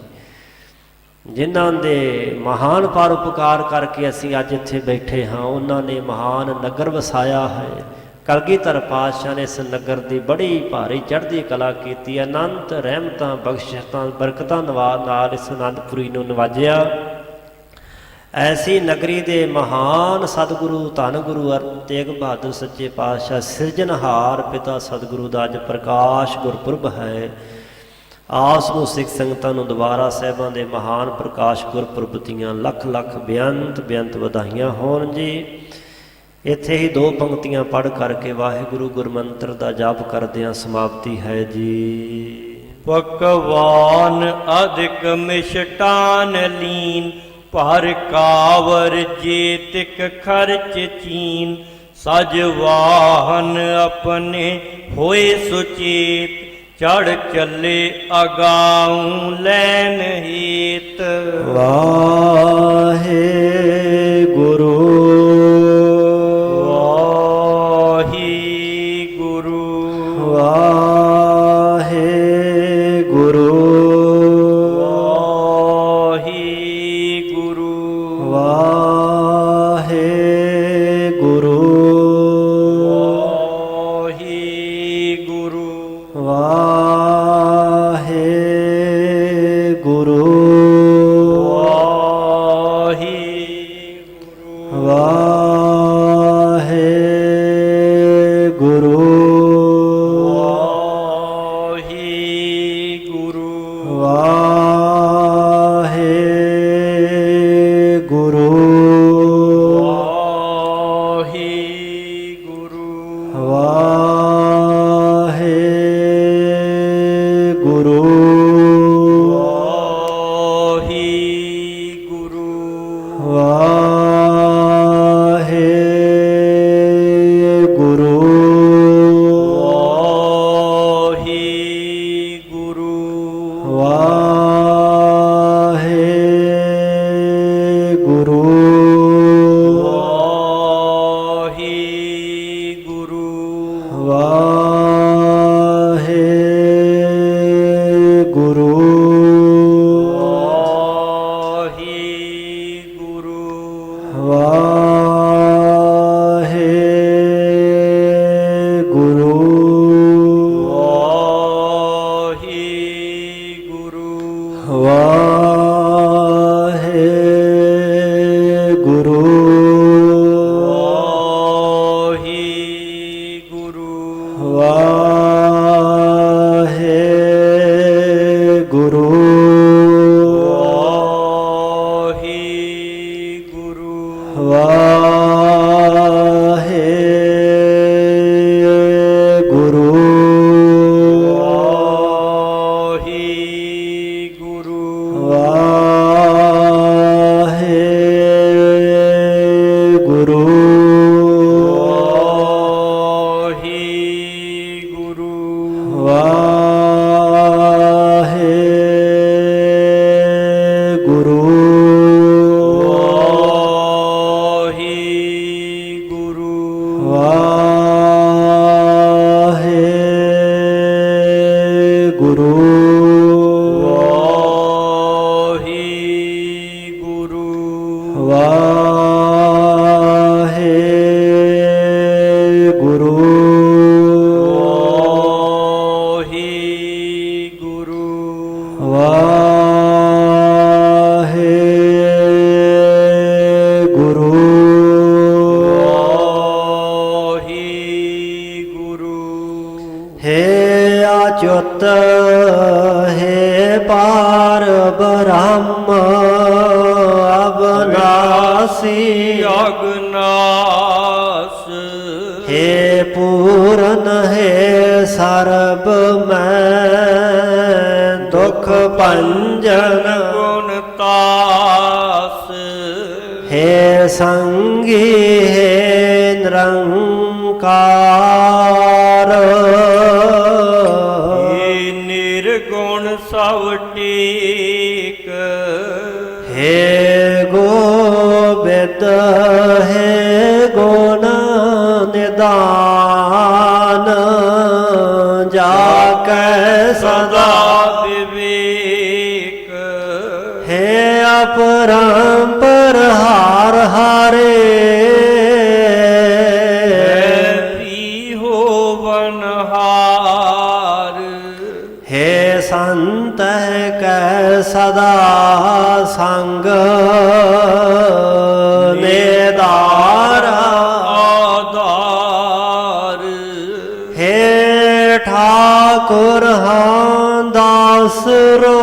ਜਿਨ੍ਹਾਂ ਦੇ ਮਹਾਨ ਪਰਉਪਕਾਰ ਕਰਕੇ ਅਸੀਂ ਅੱਜ ਇੱਥੇ ਬੈਠੇ ਹਾਂ। ਉਹਨਾਂ ਨੇ ਮਹਾਨ ਨਗਰ ਵਸਾਇਆ ਹੈ। ਕਲਗੀਧਰ ਪਾਤਸ਼ਾਹ ਨੇ ਇਸ ਨਗਰ ਦੀ ਬੜੀ ਭਾਰੀ ਚੜ੍ਹਦੀ ਕਲਾ ਕੀਤੀ। ਅਨੰਤ ਰਹਿਮਤਾਂ ਬਖਸ਼ਿਸ਼ਾਂ ਬਰਕਤਾਂ ਨਾਲ ਇਸ ਅਨੰਦਪੁਰੀ ਨੂੰ ਨਿਵਾਜਿਆ। ਐਸੀ ਨਗਰੀ ਦੇ ਮਹਾਨ ਸਤਿਗੁਰੂ ਧੰਨ ਗੁਰੂ ਤੇਗ ਬਹਾਦਰ ਸੱਚੇ ਪਾਤਸ਼ਾਹ ਸਿਰਜਣਹਾਰ ਪਿਤਾ ਸਤਿਗੁਰੂ ਦਾ ਅੱਜ ਪ੍ਰਕਾਸ਼ ਗੁਰਪੁਰਬ ਹੈ। ਆਸ ਨੂੰ ਸਿੱਖ ਸੰਗਤਾਂ ਨੂੰ ਦੁਬਾਰਾ ਸਾਹਿਬਾਂ ਦੇ ਮਹਾਨ ਪ੍ਰਕਾਸ਼ ਗੁਰਪੁਰਬ ਦੀਆਂ ਲੱਖ ਲੱਖ ਬੇਅੰਤ ਵਧਾਈਆਂ ਹੋਣ ਜੀ। ਇੱਥੇ ਹੀ 2 ਪੰਕਤੀਆਂ ਪੜ੍ਹ ਕਰਕੇ ਵਾਹਿਗੁਰੂ ਗੁਰਮੰਤਰ ਦਾ ਜਾਪ ਕਰਦਿਆਂ ਸਮਾਪਤੀ ਹੈ ਜੀ। ਪਕਵਾਨ ਅਧਿਕ ਮਿਸ਼ਟਾਨ ਲੀਨ ਭਰ ਕਾਵਰ ਜੇਤਿਕ ਖਰਚ ਚੀਨ। ਸਜ ਵਾਹਨ ਆਪਣੇ ਹੋਏ ਸੁਚੇਤ ਚੜ ਚੱਲੇ ਅਗਾਊ ਲੈਨ ਹੀਤ। ਵਾਹਿਗੁਰੂ ਵਾਹਿਗੁਰੂ ਵਾਹਿਗੁਰੂ ਵਾਹਿਗੁਰੂ हे अच्युत हे पार ब्रह्म अविनाशी अगनास हे पूर्ण हे सर्ब में दुख भंजन गुणतास हे संगी हे निरंकार निर्गुण सव टेक हे गोविंद हे गुण निदान जाकै सदा विवेक हे अपरंपर हार हारे हे संत कै सदा संग नेदारा आधार हे ठाकुर हाँ दास रो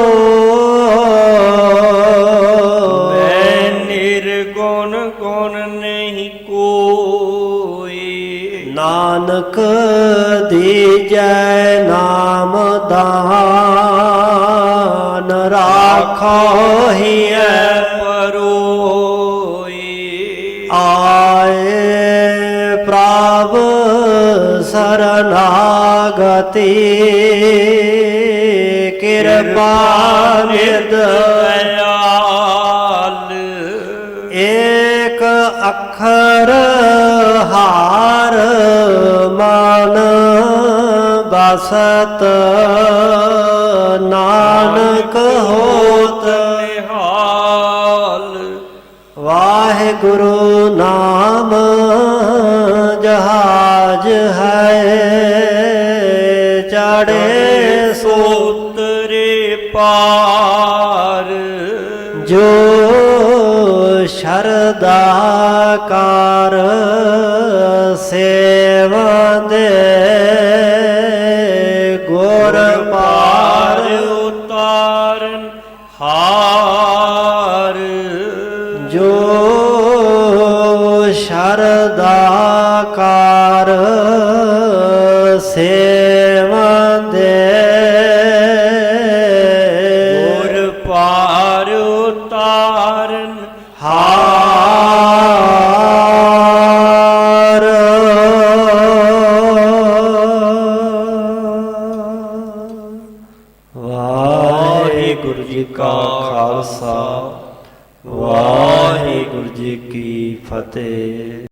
मैं निर्गुण गुण नहीं कोई नानक दीजै नाम दान राखो हिय परोई आए प्रभ शरणागति कृपा निध दयाल एक अक्षर हार मान बसत नानक होत निहाल वाहिगुरु नाम जहाज है चढ़े सूत्रे पार जो शरदा कार सेवा दे गुर पार उतारन हार जो शरदा कार सेवा दे गुर पार उतारन हार वाहिगुरु जी का खालसा वाहिगुरु जी की फतेह।